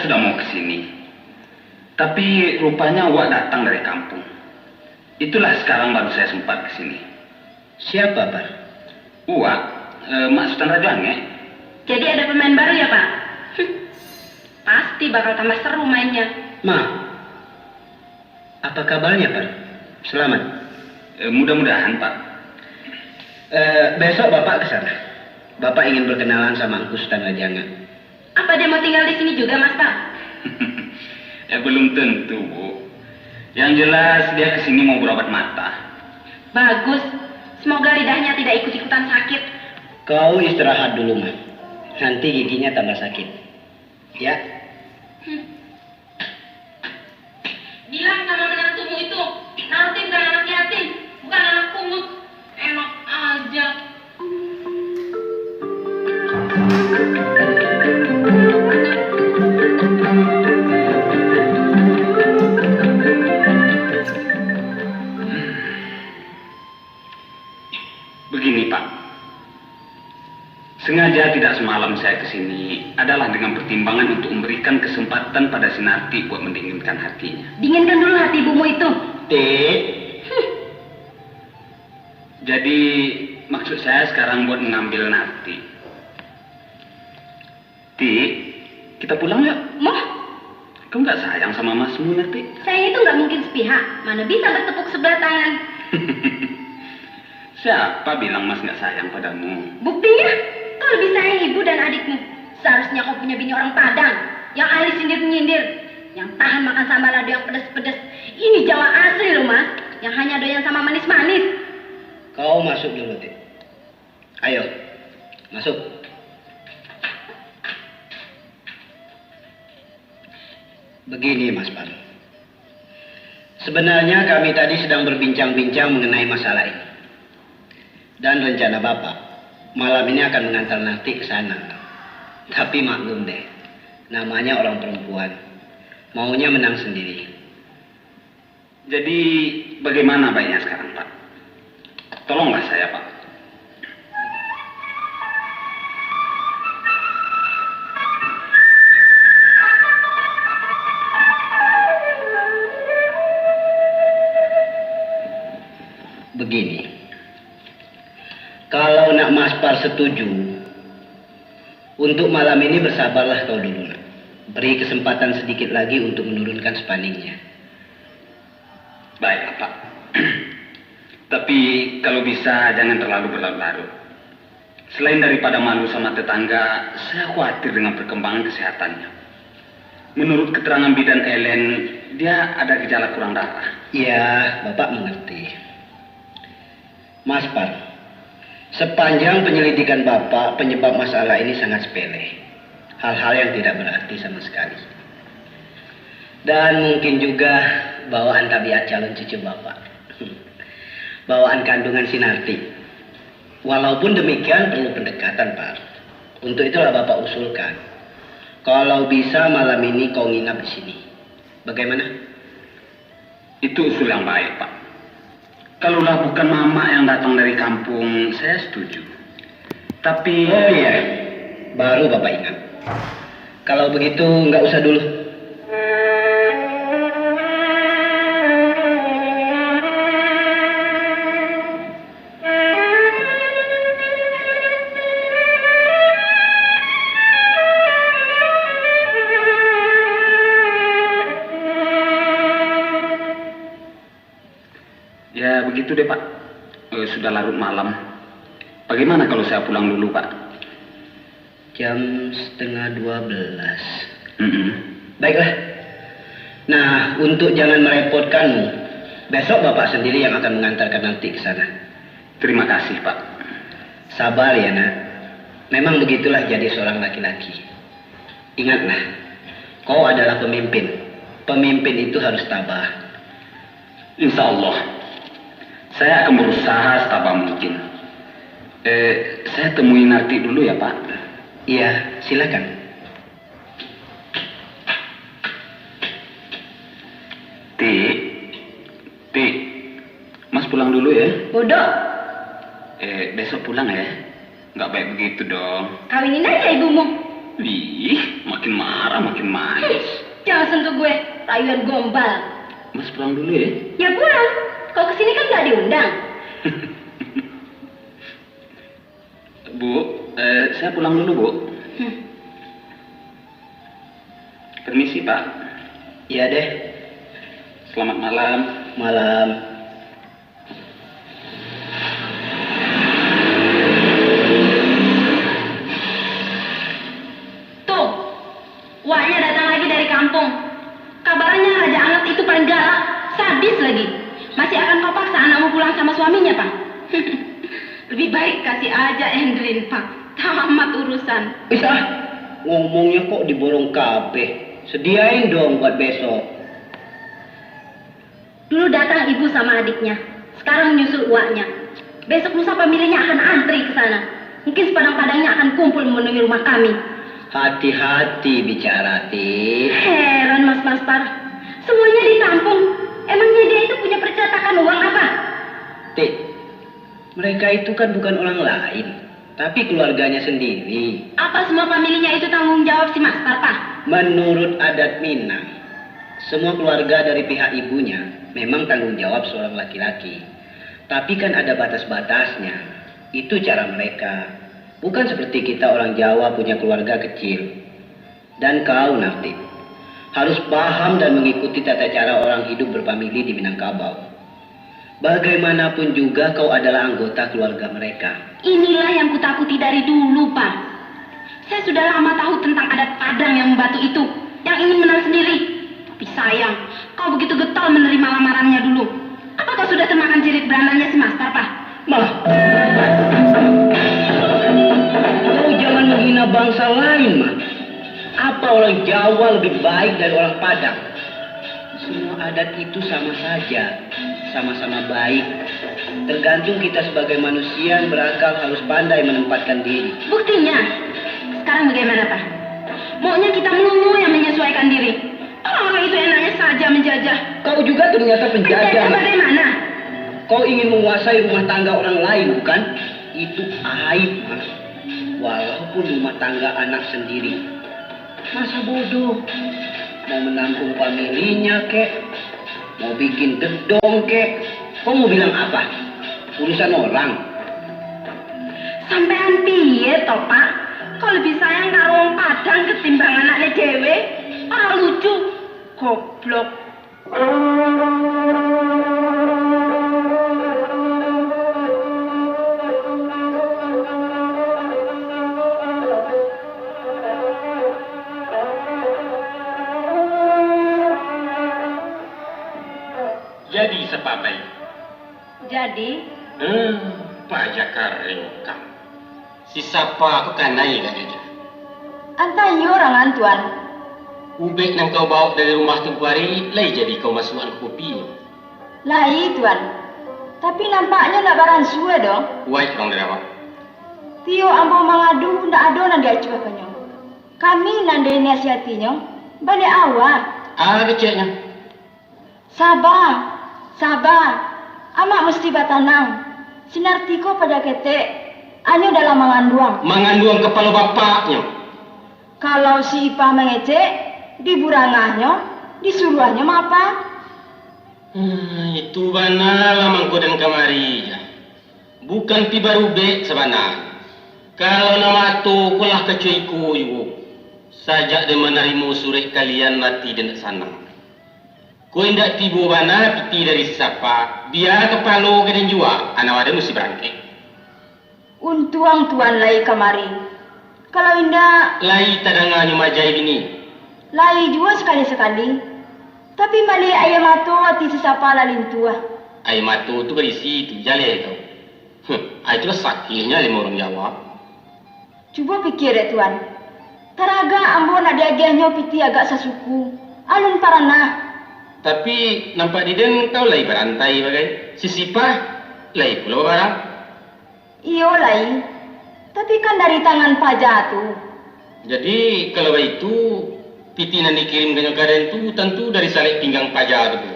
sudah mau ke sini. Tapi rupanya Wak datang dari kampung. Itulah sekarang baru saya sempat ke sini. Siapa, Pak? Wak, Mak Sultan Rajange. Jadi ada pemain baru ya, Pak? Pasti bakal tambah seru mainnya. Ma, apa kabarnya, Pak? Selamat. Mudah-mudahan, Pak. Besok Bapak ke sana. Bapak ingin berkenalan sama Engku Sultan Rajange. Apa dia mau tinggal di sini juga, Mas, Pak? Ya belum tentu, Bu. Yang jelas dia kesini mau berobat mata. Bagus. Semoga lidahnya tidak ikut-ikutan sakit. Kau istirahat dulu, Ma. Nanti giginya tambah sakit. Ya. Bilang sama menantumu itu, nanti bukan anak yatim, bukan anak pungut. Enak aja. Begini, Pak. Sengaja tidak semalam saya kesini adalah dengan pertimbangan untuk memberikan kesempatan pada Sinarti buat mendinginkan hatinya. Dinginkan dulu hati ibumu itu. Tik. Jadi maksud saya sekarang buat mengambil Narti. Tik, kita pulang yuk. Moh, Kau nggak sayang sama masmu, Narti? saya itu nggak mungkin sepihak. Mana bisa bertepuk sebelah tangan. Siapa bilang Mas nggak sayang padamu? Buktinya, kau lebih sayang ibu dan adikmu. Seharusnya kau punya bini orang Padang. Yang ahli sindir-nyindir. Yang tahan makan sambal lado yang pedas-pedas. Ini Jawa asli loh, Mas. Yang hanya doyan sama manis-manis. Kau masuk dulu, Tik. Ayo, masuk. Begini, Mas Pan. Sebenarnya kami tadi sedang berbincang-bincang mengenai masalah ini. Dan rencana Bapak, malam ini akan mengantar Narti ke sana. Tapi maklum deh, namanya orang perempuan. Maunya menang sendiri. Jadi bagaimana baiknya sekarang, Pak? Tolonglah saya, Pak. Begini, kalau nak Maspar setuju, untuk malam ini bersabarlah kau dulu, nak. Beri kesempatan sedikit lagi untuk menurunkan spanningnya. Baiklah, Pak. Tapi kalau bisa jangan terlalu berlarut-larut. Selain daripada malu sama tetangga, saya khawatir dengan perkembangan kesehatannya. Menurut keterangan bidan Ellen, dia ada gejala kurang darah. Ya, Bapak mengerti. Mas Par, sepanjang penyelidikan Bapak, penyebab masalah ini sangat sepele. Hal-hal yang tidak berarti sama sekali. Dan mungkin juga bawaan tabiat calon cucu Bapak. Bawaan kandungan Sinarti. Walaupun demikian perlu pendekatan, Pak. Untuk itulah Bapak usulkan. Kalau bisa malam ini kau nginap di sini. Bagaimana? Itu usul yang baik, Pak. Kalaulah bukan Mama yang datang dari kampung, saya setuju. Tapi... Oh iya, baru Bapak ingat. Kalau begitu nggak usah dulu. Ya begitu deh, Pak. Sudah larut malam. Bagaimana kalau saya pulang dulu, Pak? Jam 11:30. Baiklah. Nah, untuk jangan merepotkanmu, besok Bapak sendiri yang akan mengantarkan nanti ke sana. Terima kasih, Pak. Sabar ya, nak. Memang begitulah jadi seorang laki-laki. Ingatlah, kau adalah pemimpin. Pemimpin itu harus tabah. Insya Allah, saya akan berusaha setabah mungkin. Saya temui Narti dulu ya, Pak. Iya, silakan. Tik, Mas pulang dulu ya. Bodoh, Besok pulang ya. Nggak baik begitu dong. kawinin aja ibumu. Wih, makin marah, makin manis. jangan sentuh gue, rayuan gombal. Mas pulang dulu ya. Ya pulang, kau kesini kan gak diundang. Bu, saya pulang dulu, Bu. Permisi, Pak. Iya deh. Selamat malam. Malam. Tuh, uaknya datang lagi dari kampung. Kabarnya Raja Anget itu paling galak, sadis lagi. Masih akan kau paksa anakmu pulang sama suaminya, Pak? Lebih baik kasih aja Endrin, Pak. Tamat urusan. Bisa. Ngomongnya kok diborong kabeh. Sediain dong buat besok. Dulu datang ibu sama adiknya, sekarang nyusul uaknya. Besok lusa pemilihnya akan antri ke sana. Mungkin sepadang-padangnya akan kumpul memenuhi rumah kami. Hati-hati bicara, Ti. Heran Mas Maspar, semuanya ditampung. Emangnya dia itu punya percetakan uang apa? Ti, mereka itu kan bukan orang lain, tapi keluarganya sendiri. Apa semua pemilihnya itu tanggung jawab si Maspar, Pak? Menurut adat Minang, semua keluarga dari pihak ibunya memang tanggung jawab seorang laki-laki. Tapi kan ada batas-batasnya. Itu cara mereka. Bukan seperti kita orang Jawa punya keluarga kecil. Dan kau, Narti, harus paham dan mengikuti tata cara orang hidup berfamili di Minangkabau. Bagaimanapun juga kau adalah anggota keluarga mereka. Inilah yang kutakuti dari dulu, Pak. Saya sudah lama tahu tentang adat Padang yang membatu itu, yang ingin menang sendiri. Tapi sayang, kau begitu getol menerima lamarannya dulu. Apa kau sudah termakan cirit berandanya si Maspar, Pak? Mah, kau jangan menghina bangsa lain, Mah. Apa orang Jawa lebih baik dari orang Padang? Semua adat itu sama saja, sama-sama baik. Tergantung kita sebagai manusia yang berakal harus pandai menempatkan diri. Buktinya, sekarang bagaimana, Pak? Maunya kita melulu yang menyesuaikan diri. Orang itu enaknya saja menjajah. Kau juga ternyata penjajah. Menjajah bagaimana? Kau ingin menguasai rumah tangga orang lain, bukan? Itu aib, Mas. Walaupun rumah tangga anak sendiri. Masa bodoh? Mau menampung familinya, kek? Mau bikin gedong, kek? Kau mau bilang apa? Urusan orang. Sampean piye toh, Pak? Kau lebih sayang karo wong Padang ketimbang anaknya dhewe? Ora lucu. Goblok. Jadi sepapai. Jadi, Pak Jakar rengkang. Si sapa aku kanai kan aja. Antai orang Tuan. Ubek yang kau bawa dari rumah tempoh hari, lai jadi kau masukkan kopi. Lai Tuan. Tapi nampaknya nak barang suwe dong. Wai orang derawak. Tio ambo mangadu ndak ado nan dia cuek kanyo. Kami nan dia nasihatinya. Balik awak. Keceknya. Sabar. Amak mesti batanang. Sinartiko pada ketek. Anyo dalam manganduang. Manganduang kepala bapaknya. Kalau si Ipah mengecek, diburangahnya, disuruhnya apa? Itu bana lamang kau dan kamari. Bukan pi baru be sebenarnya. Kalau nama tu kulah kecuiku ibu. Sajak dia menarimu surat kalian mati dan sana. Kau hendak tibu bana piti dari siapa? Biar kepala kena jua. Anak ada mesti berangkat. Untuang Tuan lai kamari. Kalau indah Lai tadangannya majai ini. lai juga sekali-sekali. Tapi mali ayam atau hati sesapa lalin tua. Ayam matu tu berisi tu jale itu. Itu sakitnya lima orang Jawa. Coba pikir ya Tuan. Taraga ambo nak diagihnya piti agak sasuku. Alun parana. Tapi nampak di den kau lai berantai bagai. Sisipah lai pulau barang. Iyo lai. Tapi kan dari tangan pajak tu. Jadi kalau itu piti yang dikirim ke nyokaden tu tentu dari salik pinggang pajak tu.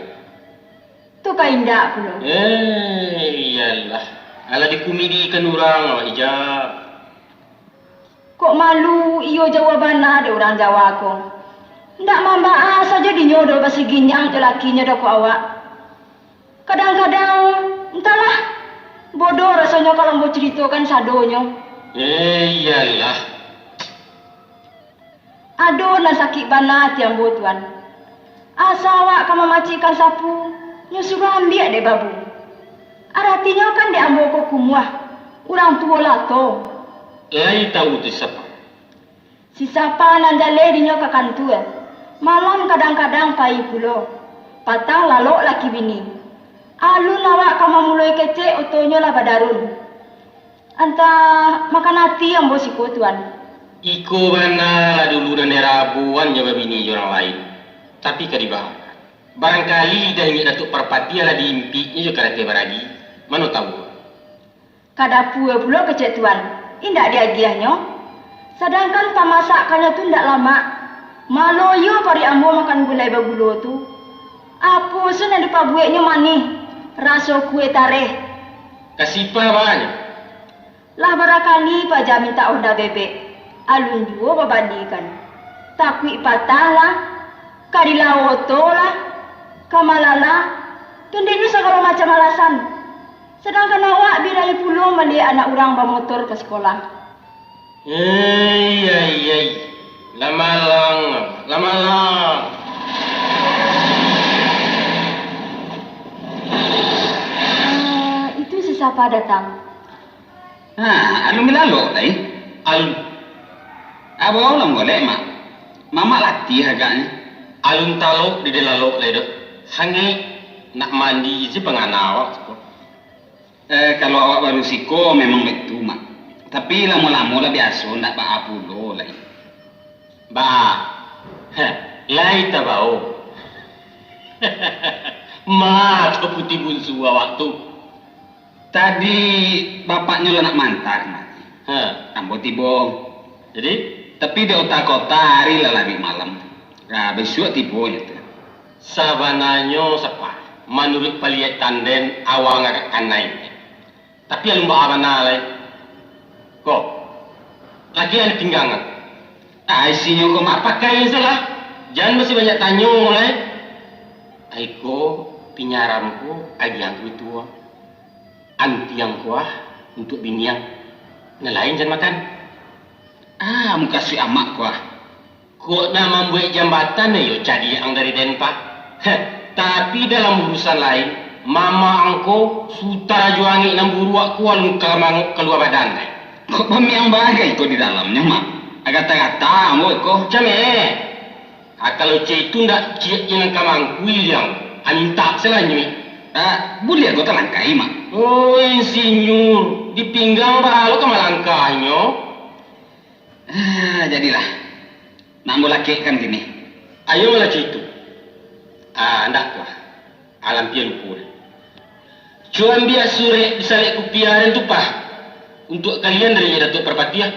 Tu kah indah pula. Iyalah. Ala dikumidi ikan orang awak hijab. Kok malu iyo jawaban ada orang Jawa ko. Ndak mambaa saja dinyo do basi ginyang tu lakinya do ku awak. Kadang-kadang entahlah bodoh rasanya kalau mau ceritakan sadonyo. Iyalah. Aduh na sakit banget yang buat tuan. Asa awak kama macikan sapu nyusuh ambil deh babu. Artinya kan diambil ke kumuah. Orang tua lah tu. Lai tahu tu siapa? Si siapa nanjale dinyo ke kantor. Malam kadang-kadang pai pulo. Patang lalok laki bini. Alun awak kama mulai kecek otonyo lah badarun. Antah makan hati yang bosiko tuan. Iko mana dulu dan rabuan jawab bini orang lain. Tapi kadibah. Barangkali dah ingat Datuk Parpati ala diimpinya juga kereta baragi. Mana tahu? Kada pula kecek tuan. Indak diagiahnya. Sedangkan pamasakannya tu ndak lama. Maloyo pari ambo makan gulai bagulo tu. Apa sun yang dipabueknya manih? Rasa kue tareh. Kasih apa banyak? Lah barakali Pak Jam minta onda bebek. Alun juga babadikan. Takwi patah lah. Kadila oto lah. Kamalala. Tundini segala macam alasan. Sedangkan awak birai pulau melihat anak orang bermotor ke sekolah. Lama-lang. Itu sesiapa datang? Anu milalo lai. Alun. Abo lang golek mak. Mama latih agaknya. Alun talok di delalok lai dok. Hangi nak mandi je penganawak. Kalau awak baru siko memang betul mak. Tapi lama-lama lah biasa nak ba apulo lai. Lai tabau. Ma tu putih bunsu awak tu. Tadi bapaknya lah nak mantar mak. Ambo tibo. Jadi? Tapi di otak kota hari lah lari malam. Nah besok tibo itu. Sabananyo siapa? Menurut paliat tanden awang agak kanai. Tapi alun bawa mana lai? Kok? Lagi ada pinggangan. Isinya kok mak pakai salah. Jangan masih banyak tanya lai. Aiko pinyaramku agiang itu. Anti yang kuah untuk bini yang nelayan jangan makan. Muka si amak kuah. Kok nak membuat jambatan yo jadi yang dari Denpak. Tapi dalam urusan lain, mama angko suta juangi nang buruak ku alun keluar badan. Kok pemiang bagai kok di dalamnya mak. Agak-agak mo ko. Jame. Kalau cik itu ndak cik yang kamang kuilang, anin tak selanjutnya. Boleh aku terlangkai mak. Oh insinyur, di pinggang bahalo ke malangkahnya. Jadilah. Nak mau laki kan gini. Ayo laki itu. Ndak lah. Alam pian pun. Cuan biar sore disalek kupiaran tu pah. Untuk kalian dari Datuk Parpati ya.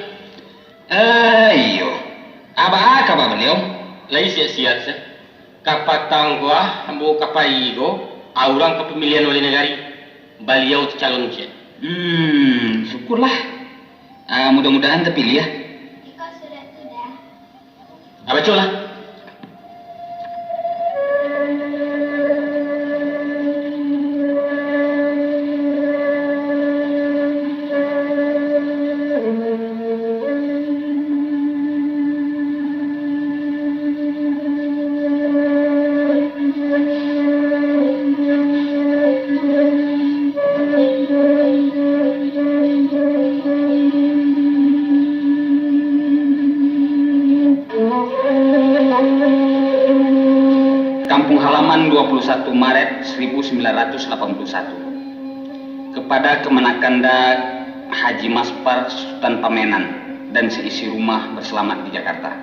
Iyo. Apa beliau? Lai siap-siap sah. Kapatang gua, ambo kapai go, orang kepemilian oleh negari. Beliau calon cik. Syukurlah. Mudah-mudahan terpilih ya. Iko sudah. Apa colah? Kampung halaman 21 Maret 1981. Kepada Kemenakanda Haji Maspar Sultan Pamenan dan seisi rumah berselamat di Jakarta.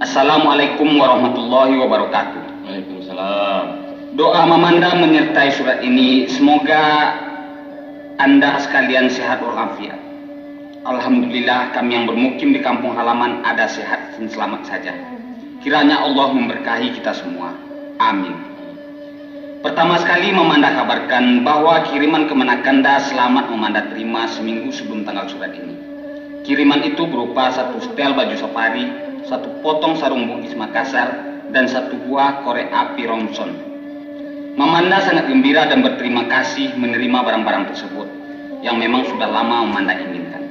Assalamualaikum warahmatullahi wabarakatuh. Waalaikumsalam. Doa Mamanda menyertai surat ini. Semoga Anda sekalian sehat walafiat. Alhamdulillah kami yang bermukim di kampung halaman ada sehat dan selamat saja. Kiranya Allah memberkahi kita semua. Amin. Pertama sekali Mamanda kabarkan bahwa kiriman Kemenakanda selamat Mamanda terima seminggu sebelum tanggal surat ini. Kiriman itu berupa 1 setel baju safari, 1 potong sarung bugis Makassar, dan 1 buah korek api Romson. Mamanda sangat gembira dan berterima kasih menerima barang-barang tersebut yang memang sudah lama Mamanda inginkan.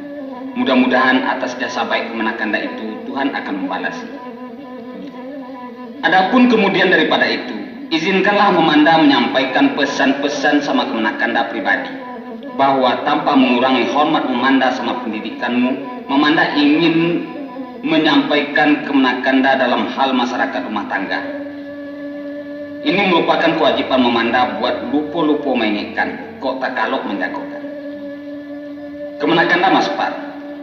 Mudah-mudahan atas jasa baik Kemenakanda itu Tuhan akan membalasi. Adapun kemudian daripada itu, izinkanlah Mamanda menyampaikan pesan-pesan sama Kemenakanda pribadi, bahwa tanpa mengurangi hormat Mamanda sama pendidikanmu, Mamanda ingin menyampaikan Kemenakanda dalam hal masyarakat rumah tangga. Ini merupakan kewajiban Mamanda buat lupo-lupo mengekan, kok tak kalok menjagokan. Kemenakanda Maspar,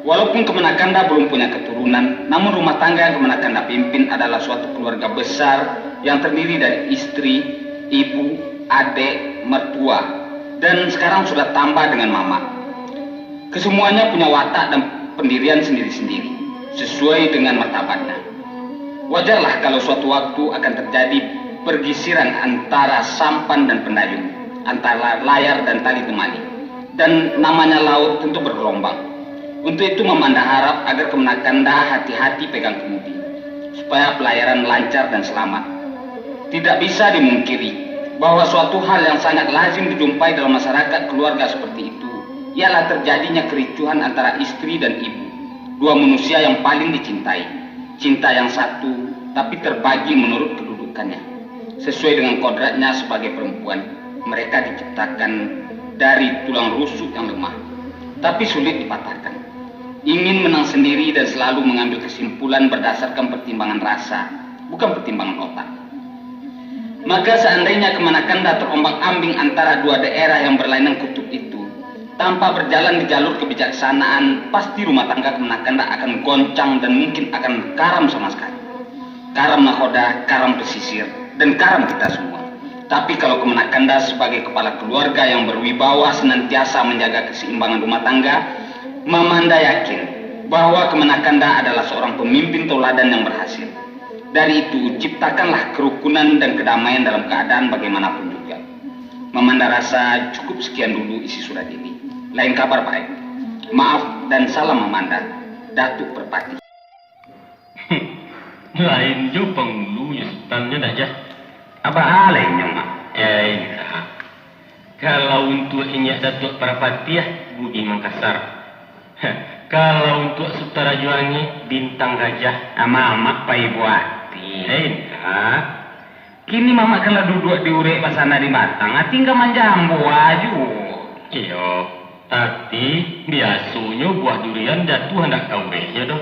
walaupun Kemenakanda belum punya keturunan, namun rumah tangga yang Kemenakanda pimpin adalah suatu keluarga besar yang terdiri dari istri, ibu, adik, mertua, dan sekarang sudah tambah dengan mama. Kesemuanya punya watak dan pendirian sendiri-sendiri, sesuai dengan martabatnya. Wajarlah kalau suatu waktu akan terjadi pergisiran antara sampan dan pendayung, antara layar dan tali temali, dan namanya laut tentu bergelombang. Untuk itu Mamanda harap agar Kemenakanda hati-hati pegang kemudi, supaya pelayaran lancar dan selamat. Tidak bisa dimungkiri bahwa suatu hal yang sangat lazim dijumpai dalam masyarakat keluarga seperti itu ialah terjadinya kericuhan antara istri dan ibu, dua manusia yang paling dicintai, cinta yang satu tapi terbagi menurut kedudukannya. Sesuai dengan kodratnya sebagai perempuan, mereka diciptakan dari tulang rusuk yang lemah, tapi sulit dipatahkan. Ingin menang sendiri dan selalu mengambil kesimpulan berdasarkan pertimbangan rasa, bukan pertimbangan otak. Maka seandainya Kemenakanda terombang-ambing antara dua daerah yang berlainan kutub itu, tanpa berjalan di jalur kebijaksanaan, pasti rumah tangga Kemenakanda akan goncang dan mungkin akan karam sama sekali. Karam nakoda, karam pesisir, dan karam kita semua. Tapi kalau Kemenakanda sebagai kepala keluarga yang berwibawa senantiasa menjaga keseimbangan rumah tangga, Mamanda yakin bahwa Kemenakanda adalah seorang pemimpin tauladan yang berhasil. Dari itu, ciptakanlah kerukunan dan kedamaian dalam keadaan bagaimanapun juga. Mamanda rasa cukup sekian dulu isi surat ini. Lain kabar baik. Maaf dan salam Mamanda, Datuk Perpati. Lain jo penghulunya sultannya aja. Apa halnya, Mak? Kalau untuk inyak Datuk Perpati ya, Budi Makassar. Kalau untuk Sutara Juangi, Bintang Gajah. Mamak pai buati. Kini Mamak kalau duduk diurek pasana di Batang, tinggal manjambu aju. Iyo, tapi biasanya buah durian jatuh hendak kaurenya doh.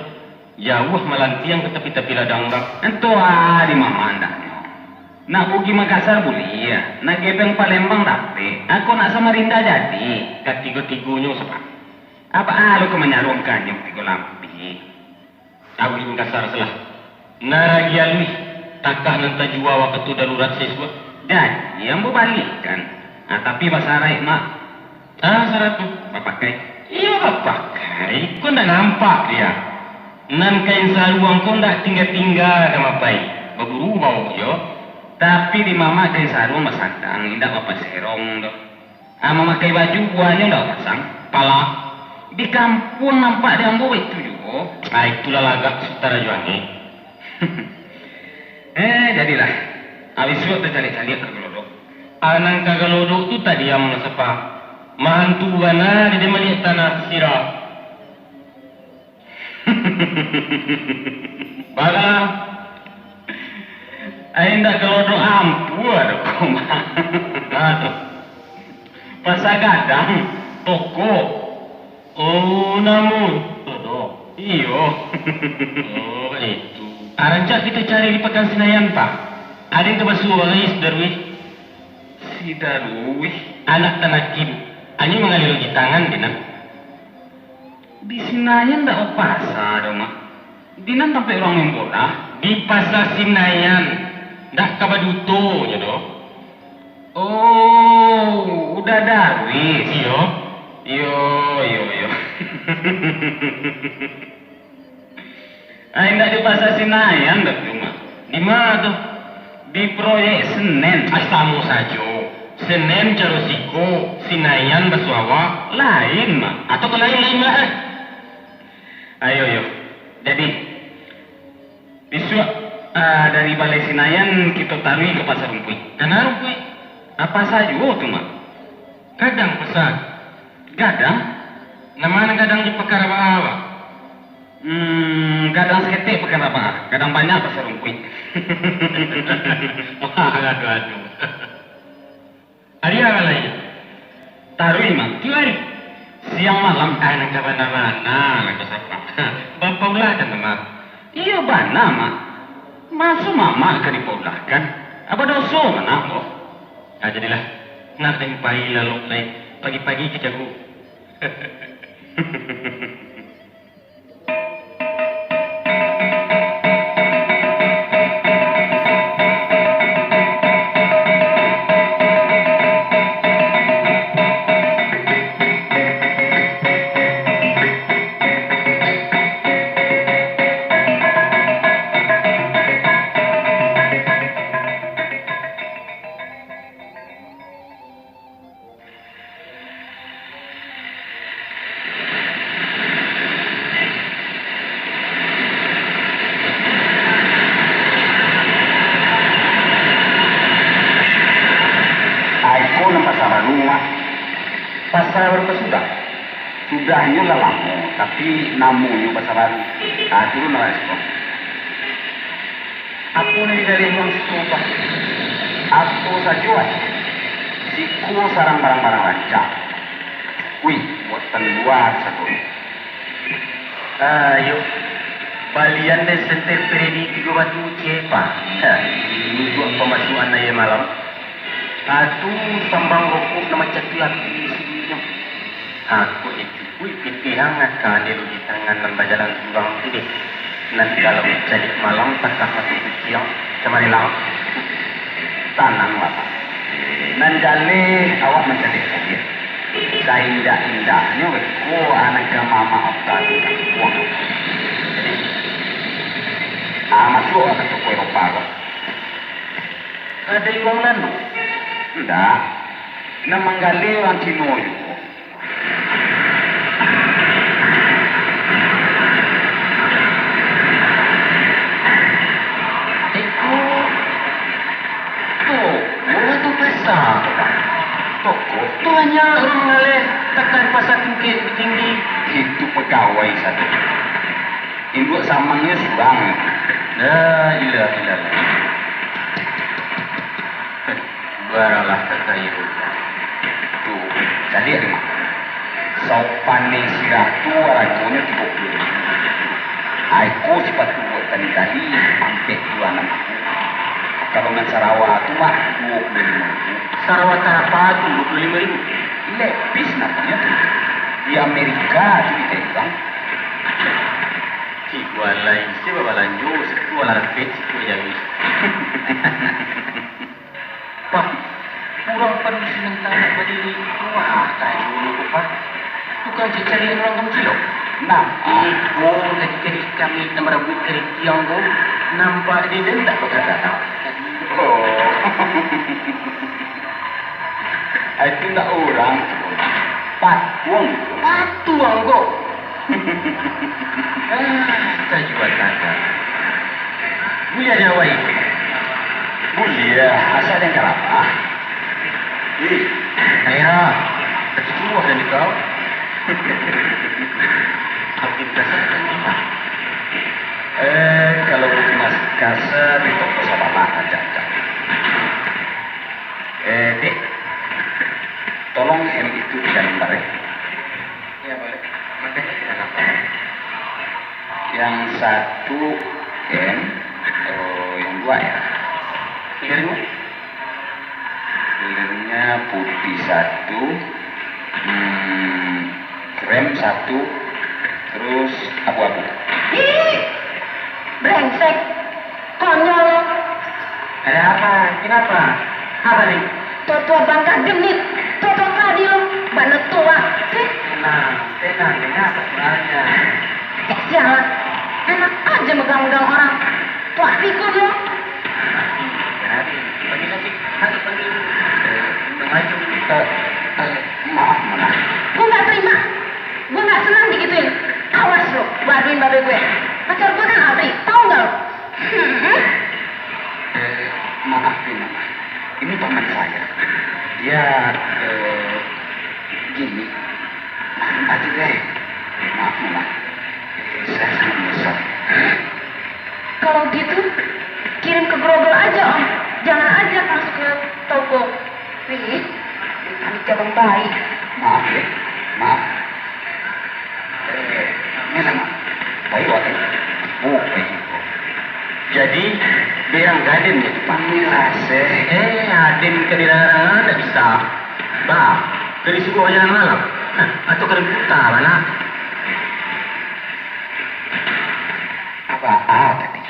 Jauh melantiang ke tepi-tepi ladang bang. Entu di Mamanda. Nak Bugi Makassar boleh ya. Nak Gebeng Palembang tapi. Aku nak Samarinda jadi. Ketiga-tiganya sepak. Apa lu kemenyarung kanyang tiga lampi? Aku di Makassar salah. Naragi alui. Takah nanti jua waktu darurat siswa. Dan yang berbalikan. Tapi masalah mak. Syarat tu. Bapak kai. Iya bapak kai. Kau ndak nampak dia. Nan kain saruang kau ndak tinggal-tinggal sama pai. Berburu bau yo. Tapi di mama kain sarung masandang. Indah bapak serong doh. Memakai baju buahnya ndak pasang. Pala. Di kampung nampak dia ambo itu juga. Itulah lagak Sutara Juangi. Jadilah. Habis itu tercari-cari ke gelodok. Anang kagalodok tu tadi yang sepa. Mahantu gana dia melihat tanah sirah. Bagal. Ainda gelodok ampu ada koma. Nah, Pasar gadang toko. oh namun Dodo. Iyo. Oh itu. Arancak kita cari di Pekan Senayan, Pak. Ada yang kebasuh Darwih. Si Darwih. Anak tanah Kim. Hanya mengalir lagi tangan Dina. Di Senayan ndak pasar dong, Mak. Dina sampai orang membola. Di pasar Sinayan. Ndak kabaduto nya do. Oh, udah Darwih. Iyo. Yo. Ndak di pasar Senayan ndak cuma. Di mana tuh? Di proyek Senen. Asamu saja. Senen Carosiko, Sinayan Basuawa, Lain, Mak. atau ke lain-lain lah. Ayo. Jadi, besok Dari Balai Sinayan kita tarui ke Pasar Rumpui. Karena Rumpui Apa saja tu mak? kadang pesan. Gadang? Nama kadang di perkara apa? Gadang seketik pekan apa? Gadang banyak Pasar Rumpui. Wah, aduh. Hari apa lagi? Tarui mak. Kiwari. Siang malam. Anak ke mana-mana, nak siapa? Bapak ulah kan teman. Iya bana mak. Masuk mama ke dipaulahkan. Apa dosa mana kok? Jadilah. Nak tempai lalu naik pagi-pagi ke jago. Pasar baru sudah. Sudahnya lah lama, tapi namunnya pasar baru. Itu nak respon. Aku ni dari orang siapa? Aku sajuan. Siku sarang barang-barang rancang. Wih, buatan luar satu. Ayo. Balian dan sentir peredi 3 batu cepa. Untuk pemasukan ayam malam. Aku sambang rokok nama caklat di sini. Aku itu piti hangat di tangan lembah jalan surang ini. Nanti kalau jadi malam takkan masuk siang kemari laut. Tanang lah. Nanjali awak menjadi kaya. Saya indah-indahnya aku anak ke mama apa tu uang. Masuk ke toko Eropa kok. Ada uang lalu. Tidak. Namanggali orang Cino itu. Toko tu hanya mengalir tekan pasar tinggi. Itu pegawai satu. Induk samangnya surang. Ilah. Baralah kekayaan. Tu, jadi ada mak. Sopan ni sirah tu rajunya 30. Aku cepat tu buat tadi sampai 26. Kalau dengan Sarawak tu mak 25. Sarawak apa tu 25,000? Lepis namanya tu. Di Amerika tu ditentang. Igual lain si bapa lanjut, situ ala rapid, situ jadi. Pak, kurang perlu sementara berdiri. Wah, kayu dulu pak. Tukang cari orang kamu cilok. Nah, Ibu tadi kami nama rambut kering tiang tu nampak dia tak berkata tahu. oh. Itu tak orang. Patuang. Patuang kok. Tak juga tak. Mulia Jawa itu. Mulia, asal yang kelapa. Ayah, terkecuah dari kau. Aktivitasnya kita. Kalau bukan mas kasar di toko sabana aja. Dek, tolong M itu digambar ya. Ya boleh. Makanya kita apa? Yang satu M, yang dua ya. Pilihmu? Pilihnya putih satu, krem satu, terus abu-abu. Brengsek, konyol. Ada apa? Kenapa? Apa nih? Tua bangka genit, tua kadi lo, banget tua. Tenang, kenapa sebenarnya? Sialan, enak aja megang-megang orang. Tua pikun lo. Nanti pagi. Maju kita. Maaf mana? Gue gak terima. Gue gak senang digituin. Awas lo, baduin babe gue. Pacar gue kan Alri, tau gak lo? Ya, gini. Aja deh. Maaf, Mama. Saya sangat menyesal. Kalau gitu, kirim ke Grogol aja, Om. Jangan ajak masuk ke toko. Wih, anak cabang baik. Maaf ya, maaf. Ini nama. Baik, Wati. Oh, baik. Jadi, bilang gaden ya, Pak. Mirase. Aden ke daerah tidak bisa. Bah, ke di sebuah jalan malam. Atau ke putar, mana? Apa tadi?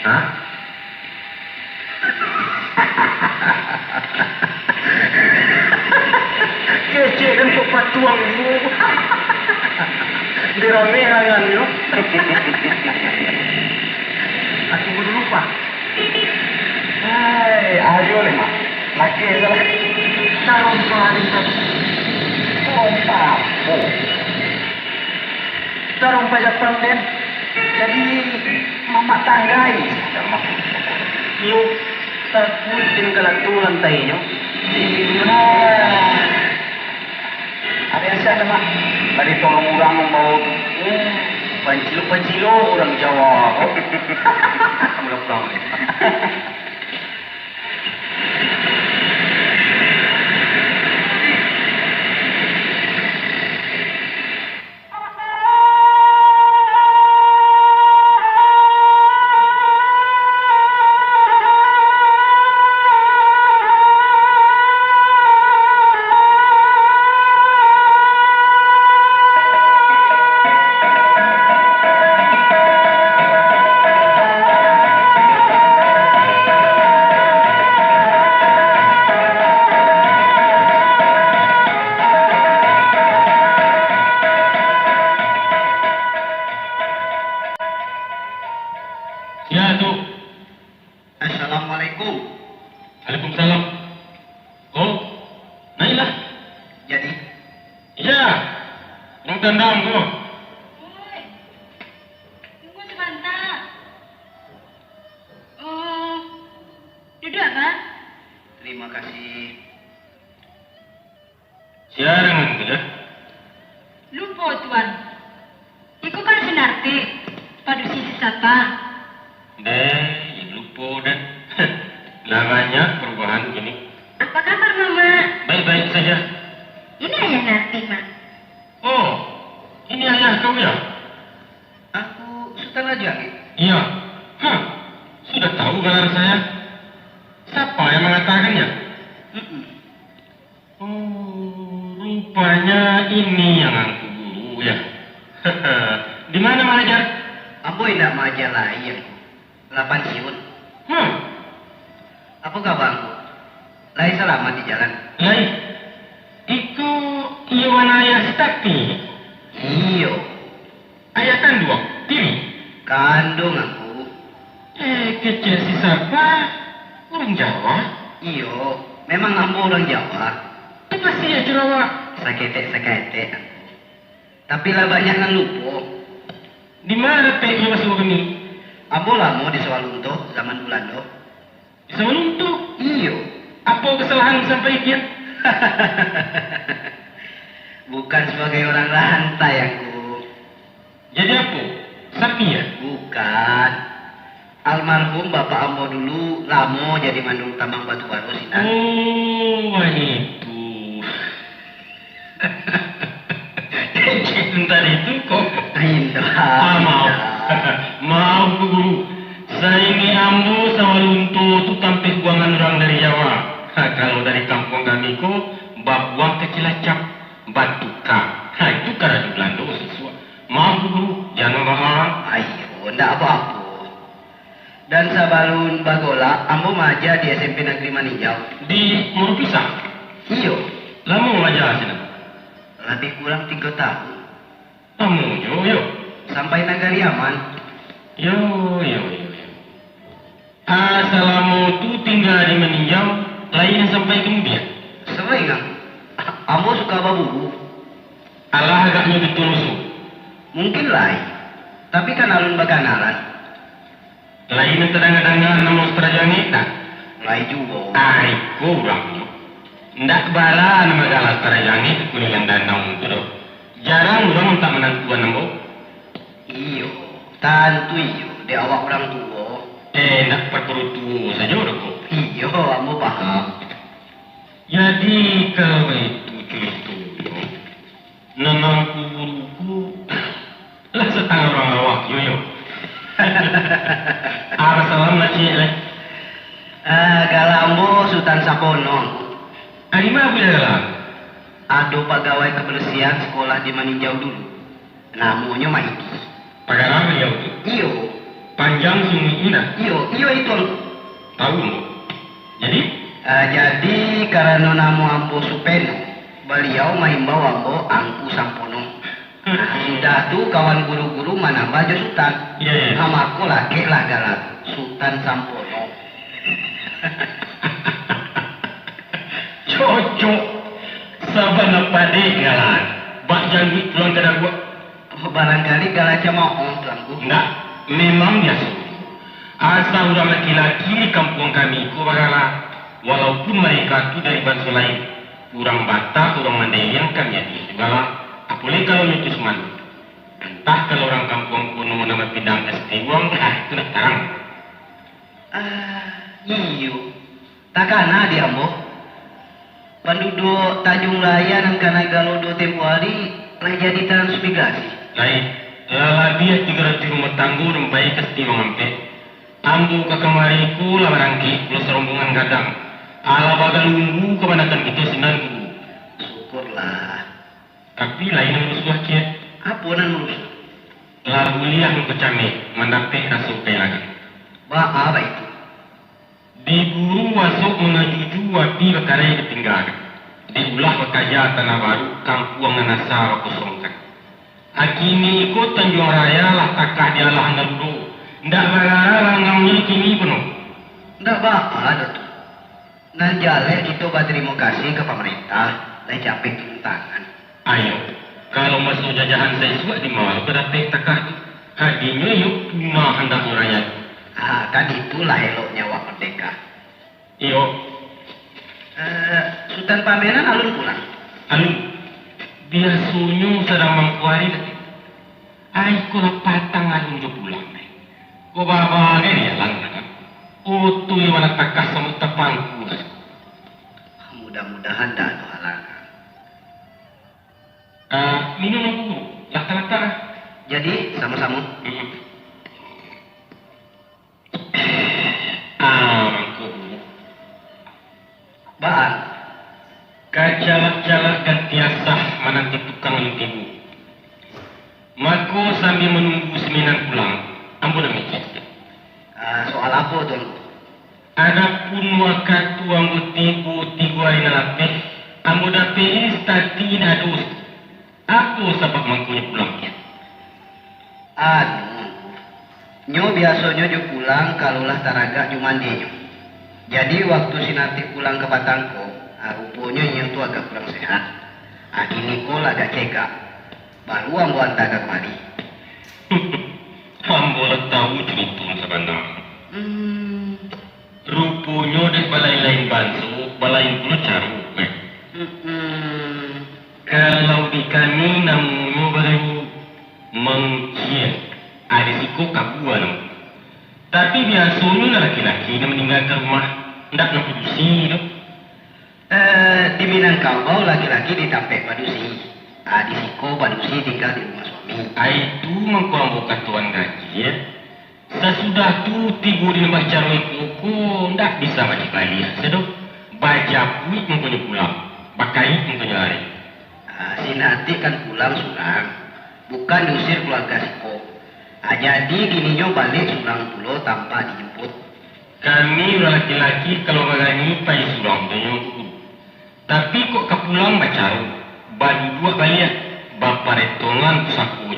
Hah? Kece kan kok patuang bu. Diramehan yo. Aku baru lupa. Hai, ayo le mak. Laki salah. Taruh paling Oh. taruh pajak panden. Jadi mama tanggai. Yo, takut tinggal aturan tayo. Ada yang saya mak. Tadi tolong orang membawa Pancilo orang Jawa. Pulang-pulang. Ya, Tuk. Assalamualaikum. Waalaikumsalam. Oh, naiklah. Jadi, Ya, yang tendang tu. Woi, tunggu sebentar. Duduk apa? terima kasih. Siaran tu dah. Lupa tuan. Iku kan senarti. Padu sisi sapa. Lupa dah. Namanya perubahan ini. Apa kabar Mama? Baik-baik saja. Ini ayah Narti, Mak. Oh, ini ayah kau ya? Aku Sultan Raja, Ki. Iya. Hah, sudah tahu gelar saya? Siapa yang mengatakannya? Mm-mm. Oh, rupanya ini yang aku guru ya. Di mana mengajar? Ambo tidak majalah lain. 8 siun. Apa kabarmu? Lai selamat di jalan. Lain. Iku iwan ayah sakti. Iyo, Ayah kandung, tiri. kandung aku. Kecil si siapa? Orang Jawa. Iyo, memang ambo orang Jawa. Itu pasti ya Jawa. Sakete. Tapi lah banyak yang lupa. Di mana teknya masuk ke ini? Ambo lama di Sawalunto zaman Belanda. Bisa menuntuk. Iyo, Apa kesalahan sampai kian? bukan sebagai orang rantai aku. Jadi apa? Sakti ya? Bukan. Almarhum bapak ambo dulu lama jadi mandul tambang batu baru sih. Oh, itu. Sebentar itu kok. Maaf. Maaf Bu Guru. Saya ini ambo sama lunto itu tampil buangan orang dari Jawa. Kalau dari kampung kami kok buang ke Cilacap, Batuka. Itu karena di Belanda sesuai. Maaf Bu Guru, jangan marah. Ayo, ndak apa-apa. Dan sabalun bagola, ambo maja di SMP Negeri Maninjau. Di Muru Pisang. Iyo, Lama ngajar sini. lebih kurang 3 tahun. Kamu yo. Sampai Nagari Aman. Yo. Assalamu tu tinggal di Meninjau, lain sampai kemudian. Sering aku. Ambo suka babu. Allah agaknya ditulusu. Mungkin lain. Tapi kan alun bakanalan. Lain yang terdengar nama Australia tak? Lai juga. Ai kurang. Ndak bala nama galas tarayangi kuningan danau tu do. Jarang orang tak menantuan nambo. Iyo, tantu iyo. Dia awak orang tua. Nak perperutu saja do. Iyo, ambo paham. Jadi kalau itu cerita nenang guruku lah setengah orang awak yo. Apa salam nak cik leh? Galambo Sultan Sapono. Ari mah bila lah? Ada pegawai kebersihan sekolah di Maninjau dulu. Namanya Maidi. Pagaraman ya tu. Iyo. Panjang sungai ina. Iyo itu. Tahu mo. Jadi karena namo ambo Supeno, beliau mahimbau ambo angku Sampono. Sudah tuh kawan guru-guru mana baju Sultan. Iya. Sama aku lagi lah galat Sultan Sampono. Cocok. Sabana pade galan. Bak janji pulang ke gua. Barangkali galatnya mau tuanku. Enggak, memang biasa. Asal orang laki-laki di kampung kami ku bagala. Walaupun mereka itu dari bangsa lain, orang Batak, orang Mandailing kan ya di segala. Apalagi kalau nyutus mandu. Entah kalau orang kampung kuno nama pindang ST uang, itu nak tarang. Iyo. Takana di ambo. Penduduk Tanjung Raya dan Kanagalodo tempo hari lah jadi transmigrasi. Lain, lalabiah 300 rumah tangguh rembai kesti mengampe. Ambu ke kemariku lah barangki, plus rombongan gadang. Ala bagal nunggu kemanakan kita sinan guru. Syukurlah. Tapi lain urus wakil. Apa nan urus? Lalu liang kecame, mendapik rasuk lagi. Apa itu? Diburu masuk mengajuju wapi bekarai ketinggalan. Diulah bekerja tanah baru, kampung nasa kosongkan. Akini ikut Tanjung Raya lah takah di Allah narudo. Ndak bagara ngamnya kini penuh. Ndak ada tuh. Nan jalek itu berterima kasih ke pemerintah dan capek turun tangan. Ayo, kalau masuk jajahan saya suat di mawar berapik takah hadinya yuk punah hendak muraya. Kan itulah eloknya wak merdeka. Iyo. Sultan Pamenan alun pulang. Alun, biar sunyu sedang mengkuari. Ay, ko patang alun jo pulang. Ko baba ni ya lang kan. Utu yang nak takas sama tepangku. Mudah-mudahan dah ada halangan. Minum aku, lata-lata. Jadi sama-sama. Mangku. Baan. Kajalak-jalak dan tiasah menanti tukang lintimu. Mako sambil menunggu seminan pulang. Ampun demikian. Soal apa tuan? Adapun waktu ambo tibu hari nalapeh, ambo dapeh istati nadus. Aku sebab mangkunya pulang. Nyo biasanya jo pulang kalulah taraga jo mandi nyo. Jadi waktu si nanti pulang ke Batangko, rupanya nyo tu agak kurang sehat. Kini ko agak cekak. Baru ambo hantar ke kemari. Ambo tahu cerita sebenarnya. Rupanya dek balai lain bantu, balai pula caru. Kalau di kami namanya balai mengkiat, ada siko kabuan. Tapi biasanya laki-laki yang meninggalkan rumah tidak nak produksi tu. Di Minangkabau laki-laki ditampek padusi. Di siko padusi tinggal di rumah suami. Itu mengkuambo katuan gaji ya. Sesudah tu tibu di lembah caroi kuku, ndak bisa baca balik. Sedok, baca puik mempunyai pulang, bakai mempunyai lari. Si nanti kan pulang surang, bukan diusir keluarga Siko. Jadi gininya balik surang pulau tanpa dijemput. Kami laki-laki kalau bagani pai surang tu. Tapi kok kepulang bacaru, baju dua balik, bapa retongan saku.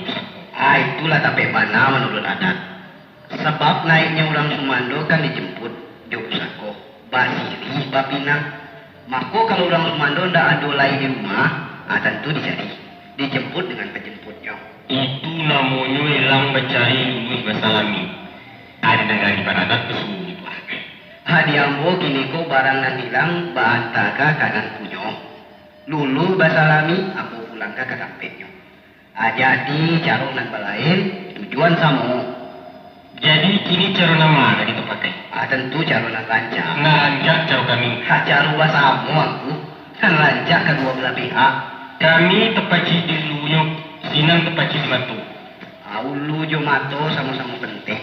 Itulah tapi mana menurut adat. Sebab naiknya orang Sumando kan dijemput Jogusako, Basiri, Bapinang. Maka kalau orang Sumando ndak ada lain di rumah, tentu dijemput dengan penjemputnya. Itu namanya hilang mencari dulu basalami. Ada negara di adat kesulitan. diambo kini ko barang nan hilang bahantaga kanan punyo. Lulu basalami aku pulang ke kampenya. Jadi caro nan balain tujuan samo. Jadi kini cara nama kita pakai. Tentu caro nan lancar. Nah, lanjak cara kami. Caro basamo aku kan lancar kedua belah pihak. Kami tepaci di luyo, sinang tepaci di matu. Ulu jo mato sama-sama penting.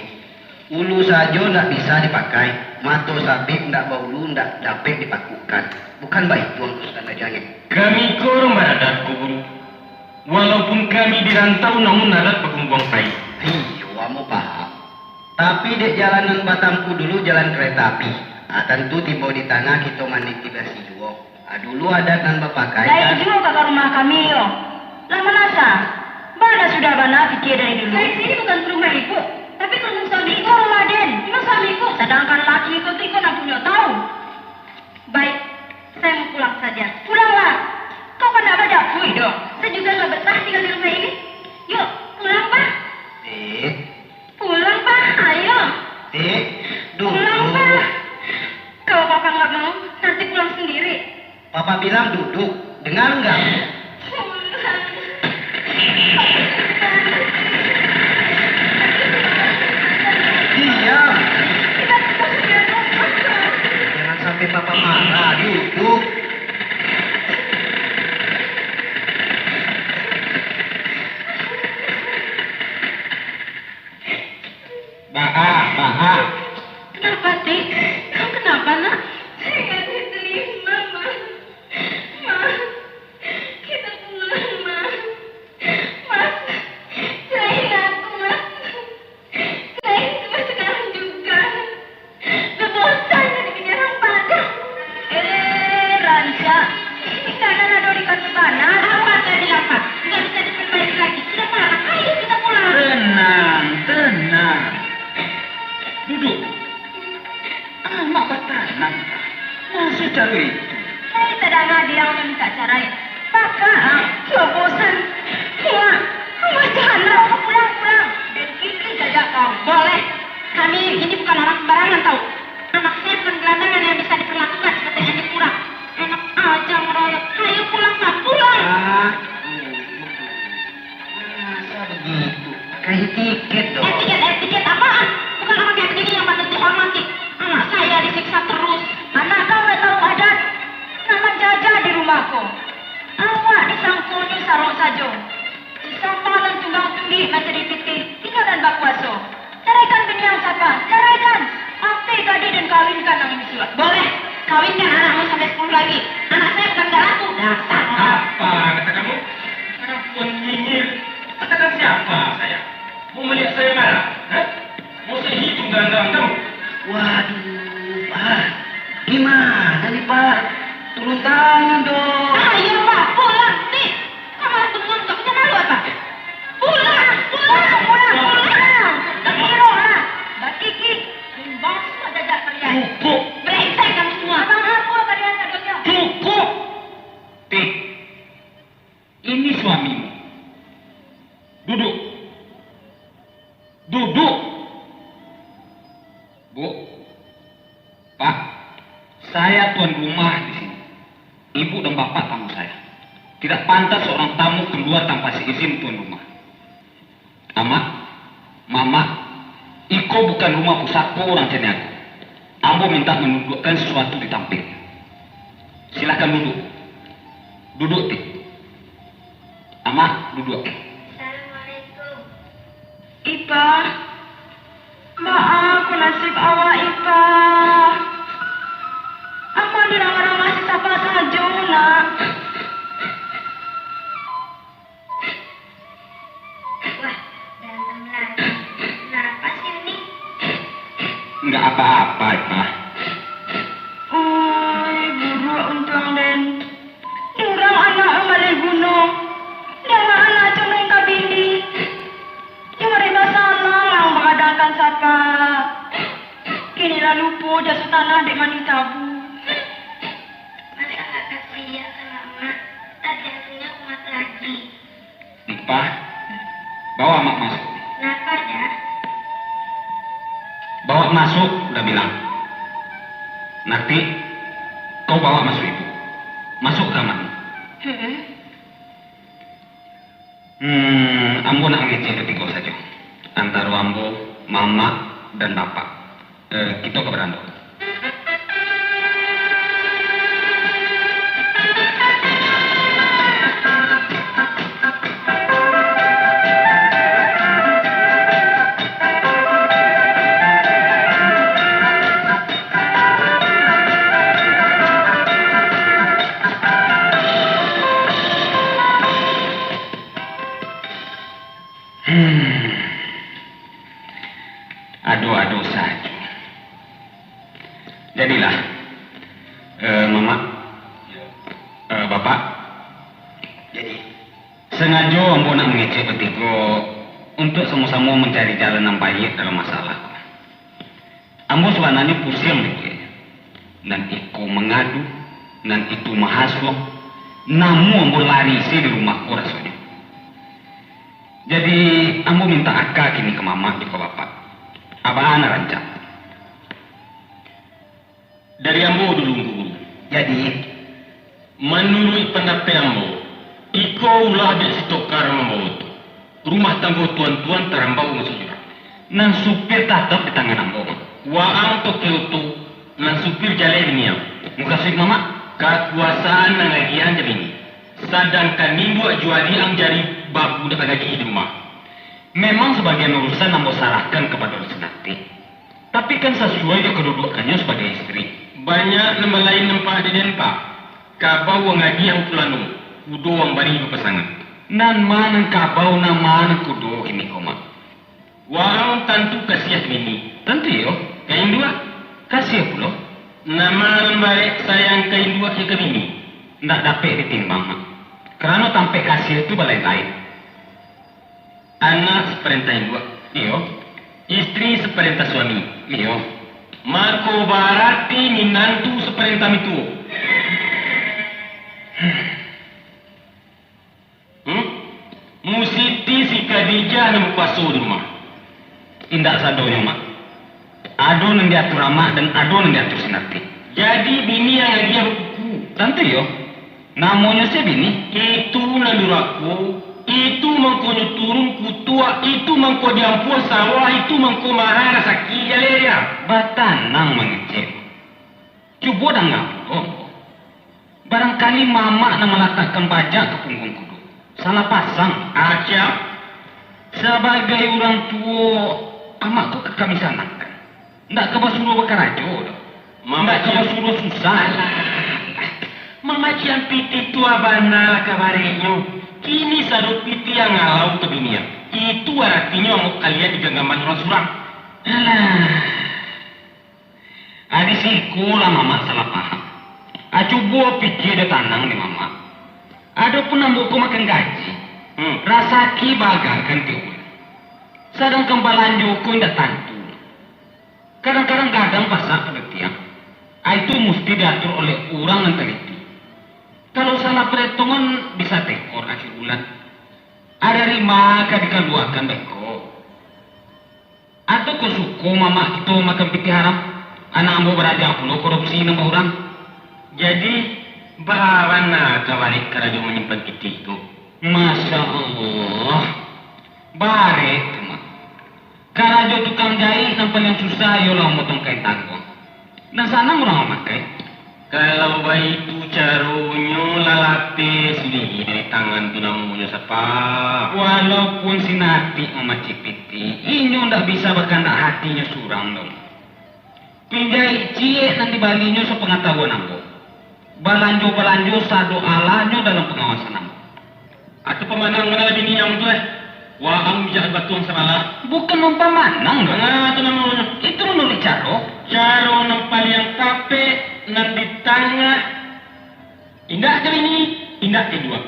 Ulu saja tidak bisa dipakai. Mato sabit tidak baulu tidak dapat dipakukan. Bukan baik tuan Ustaz ajanya. Kami korong beradat guru. Walaupun kami dirantau namun adat berkumpul baik. Iyo, kamu paham. Tapi dek jalanan Batamku dulu jalan kereta api. Tentu tiba di tanah kita mandi tiba siwo. Dulu adat nan berpakai. Saya juga kakak rumah kami yo. Lama nasa. Mana sudah bana pikir dari dulu. Saya sini bukan ke rumah ibu, tapi ke rumah suamiku, rumah Den. Rumah suamiku. Sedangkan laki itu nak punya tahu. Baik, saya mau pulang saja. Pulanglah. Kau kan tidak baca bui dong. Saya juga nggak betah tinggal di rumah ini. Yuk, pulang Pak. Pulang Pak, ayo. Pulang Pak. Kalau Papa nggak mau, nanti pulang sendiri. Papa bilang duduk, dengar nggak? Diam. Jangan sampai Papa marah, duduk. Baha. Kenapa, Tik? Kau kenapa, nak? Saya nggak diterima, Ma. Ma, kita pulang, Ma. Mas, serahin aku, Mas. Serahin cuma sekarang juga. Udah bosan jadi penyerang padang. Ranca. Ini kanan ada di kaki kanan. Apa tadi lapar? Nggak bisa diperbaiki lagi. Sudah marah. Ayo kita pulang. Tenang. Duduk. Mak bertanang. Masih cara itu. Saya tidak dia yang minta cerai. Kakak, kau bosan. Pulang. Mas janganlah kau pulang. Dan ini saja kau. Boleh. Kami ini bukan orang sembarangan tahu. Anak saya bukan gelandangan yang bisa diperlakukan seperti Andi Kurang. Enak aja ngeroyok. Ayo pulang, Pak. Pulang. Masa begitu? Kasih tiket dong. Tiket apaan? Bukan orang kayak begini yang patut dihormati. Anak saya disiksa terus. Anak kau nggak tahu adat. Nama jajah di rumahku. Awak disangkuni sarong sajo. Disampalan tunggang tinggi mencari titik. Tinggal dan bakwaso. Ceraikan bini yang siapa? Ceraikan. Ampe gadi dan kawinkan yang ini surat. Boleh. Kawinkan anakmu sampai 10 lagi. Anak saya bukan galaku. Dasar. Apa kata kamu? Perempuan nyinyir. Katakan siapa saya? Mau melihat saya marah? Hah? Mau saya hitung gelang-gelang kamu? Waduh, Pak. Gimana nih, Pak? Turun tangan dong. Ayo, Pak. Pulang. Nih. Kau malah bengong. Gak punya malu apa? Pulang. Kiro lah. Mbak Kiki. Limbang semua jajak kalian. Cukup. Brengsek kamu semua. Abang aku kalian sadonya. Cukup. Tik. Ini suamimu. Duduk. Bu. Pak. Saya tuan rumah di sini. Ibu dan bapak tamu saya. Tidak pantas seorang tamu keluar tanpa seizin tuan rumah. Mama, Iko bukan rumah pusatku orang Ceniago. Ambo minta menundukkan sesuatu di tampil. Silakan duduk. Duduk, Tik. Duduk. Assalamualaikum. Ipa. Maaf, nasib awak Ipa. Apa orang-orang masih siapa saja, nak? Wah, berantem lagi. Kenapa sih ini? Enggak apa-apa, Pak. Buruk untung Den. Diurang anak malih gunung. Jangan anak cuneng kabindi. Cuma reba salah yang mengadangkan saka. Kini lalu po jasuh tanah dek mani tabu. Masa nggak kasihan sama emak? Tadi hasilnya kumat lagi. Ipa, bawa mak masuk. Kenapa, Dak? Bawa masuk, udah bilang. Nanti kau bawa masuk ibu. Masuk kamar. Ambo nak ngecek ketiga saja. Antara ambo, mama, dan bapak. Kita ke beranda. Aduh saja. Jadilah, mama, bapak. Jadi, sengaja ambo nak mengecek bertiga untuk sama-sama mencari jalan yang baik dalam masalah. Ambo sebenarnya pusing deh. Dan iku mengadu, dan itu mahasiswa. Namun ambo lari di rumahku rasanya. Jadi, ambo minta akak kini ke mama di ke bapak. Apa anak rancang? Dari ambo dulu guru. Jadi, menurut pendapat ambo, iko ulah di stokar ambo itu. Rumah tangga tuan-tuan terambau masuk jurang. nan supir tatap di tangan ambo. Waang to keutu, nan supir jale biniam. Mukasih mama, Kekuasaan nang agian jabini. Sedangkan minggu juali ang jari babu dapat gaji di rumah. memang sebagian urusan ambo serahkan kepada Rusnati. Tapi kan sesuai dia kedudukannya sebagai istri. Banyak nama lain nempah di denpak. Kabau wang lagi yang pulanu. Udo wang bari pasangan. Nan mana kabau nan mana kudo ini koma. Wang tentu kasiah bini. Tentu yo. Kain dua. Kasih pulo. Nama lembarek sayang kain dua ke bini. Ndak dapat ditimbang. Kerana tampe kasih itu balai lain. Anak seperintah dua. Iyo. Istri seperintah suami. Iyo. Marco Barati minantu seperintah itu. Musiti si Khadijah yang pasu di rumah. Indak sadonya mak. Ado nang diatur amak dan ado nang diatur sinarti. Jadi bini yang lagi yang buku. Tentu yo. Namanya si bini. Itu naluraku. Itu mangko turun kutua. Itu mangko diampua sawah. Itu mangko marah sakit jaleria. Batanang mengecek. Coba dah ngapa? Barangkali mama nak meletakkan bajak ke punggung kudu. Salah pasang. Acap. Sebagai orang tua, amakku ke kami sanakan. Ndak ke basuruh bekarajo. Ndak ke basuruh susah. Mama cian piti tua bana kabarenyo. Kini sadut piti yang ngalau ke dunia. Itu artinya mau kalian di genggaman orang surang. Alah. Adi siku lah mama salah paham. Coba pikir dia tanang di mama. Ada pun ambuku makan gaji. Rasaki bagalkan tiup. Sadang kembalan juku indah tantu. Kadang-kadang gadang pasak penelitian. Itu mesti diatur oleh orang yang teliti. Kalau salah perhitungan bisa tekor akhir bulan. Ada lima dikaluarkan beko. Atau kau suku mama itu makan piti haram. Anak ambo beraja puluh korupsi nama orang. Jadi bagaimana kawalik kerajo menyimpan piti itu? Masya Allah. Barek teman. Karajo tukang jahit yang paling susah yolah motong kain tanggung. Dan sana orang memakai. Kalau bayi itu carunyo lalate sendiri dari tangan tunamunya siapa? Walaupun si Nati memacipiti, inyo ndak bisa berkandak hatinya surang dong. Pinjai cie nanti balinya sepengetahuan ambo. Balanjo sado alanyo dalam pengawasan ambo. Atau pemandangan ada bini yang tu Wahang bijak batuang semalah. Bukan mempamanang dong. Itu namanya. Itu menurut caro. Caro nempal yang kape nan di tengah. Indah ke bini, indah kedua.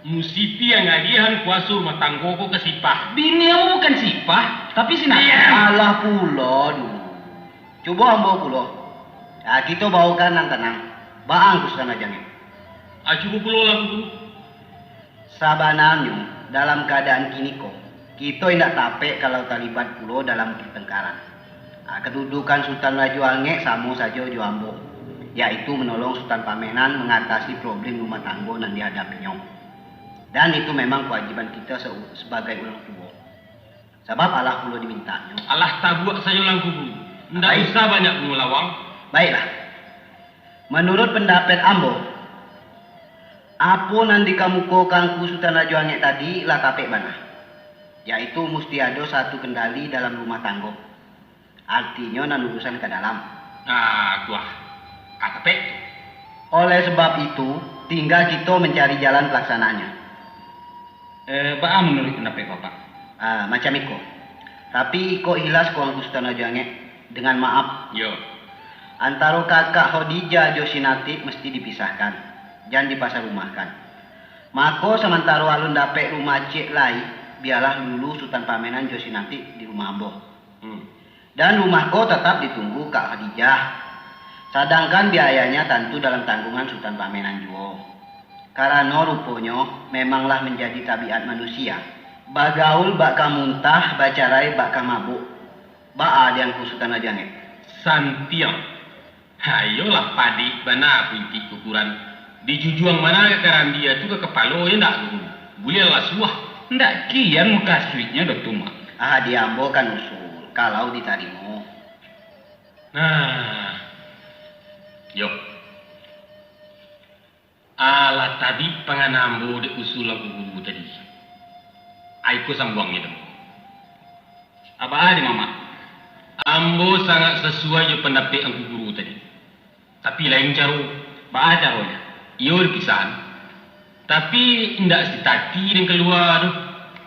Musiti yang ngagihan kuasa rumah tanggoku ke sipah. Bini aku bukan sipah, tapi si Nati. Alah pulo dulu. Coba ambo pulo. Ya kita bawakan nang tenang. Baang kuskan aja nih. Coba pulo lah dulu. Sabananyo dalam keadaan kini kok. Kita tidak tape kalau terlibat pulo dalam pertengkaran. Kedudukan Sultan Raja Angek sama saja jo ambo. yaitu menolong Sultan Pamenan mengatasi problem rumah tangga yang dihadapinya. Dan itu memang kewajiban kita sebagai orang tua. Sebab Allah perlu dimintanya. Allah tak buat saja lang guru. Ndak Baik. usah banyak mengelawang. Baiklah. Menurut pendapat Ambo, apa yang dikamukakan ku Sultan Raja Angek tadi lah kapek bana. Yaitu mesti ada satu kendali dalam rumah tangga. Artinya nan urusan ke dalam. Nah, gua. Kapek. Oleh sebab itu, tinggal kita mencari jalan pelaksanaannya. Baa menurut pendapat Bapak. Macam itu. Tapi kok hilas kau Sultan Raja Angek dengan maaf. Yo. Antara kakak Khadijah Josinati mesti dipisahkan. Jangan dipasar rumahkan. Maka sementara alun dapet rumah cik lai, biarlah dulu Sultan Pamenan Josinati di rumah Ambo. Dan rumahku tetap ditunggu Kak Khadijah. Sedangkan biayanya tentu dalam tanggungan Sultan Pamenan juga. Karena rupanya memanglah menjadi tabiat manusia. Bagaul baka muntah, bacarai baka mabuk. Ba'a yang ku Sultan Raja Angek. Santiang. Ayolah padi bana pinti kukuran. Dijujuang mana ke karandia tu ke kepala ya ndak guru. Boleh lah suah. Ndak kian muka suitnya dok tuma. Di Ambo kan usul. Kalau diterima. Nah. Yo. Ala tadi penganambo de usul lagu guru tadi. Aiku sambung itu. Apa di Mama? Ambo sangat sesuai je pendapat angku guru tadi. Tapi lain cara. Baa caranya. Iyo dipisahan. Tapi indak sitati dan keluar.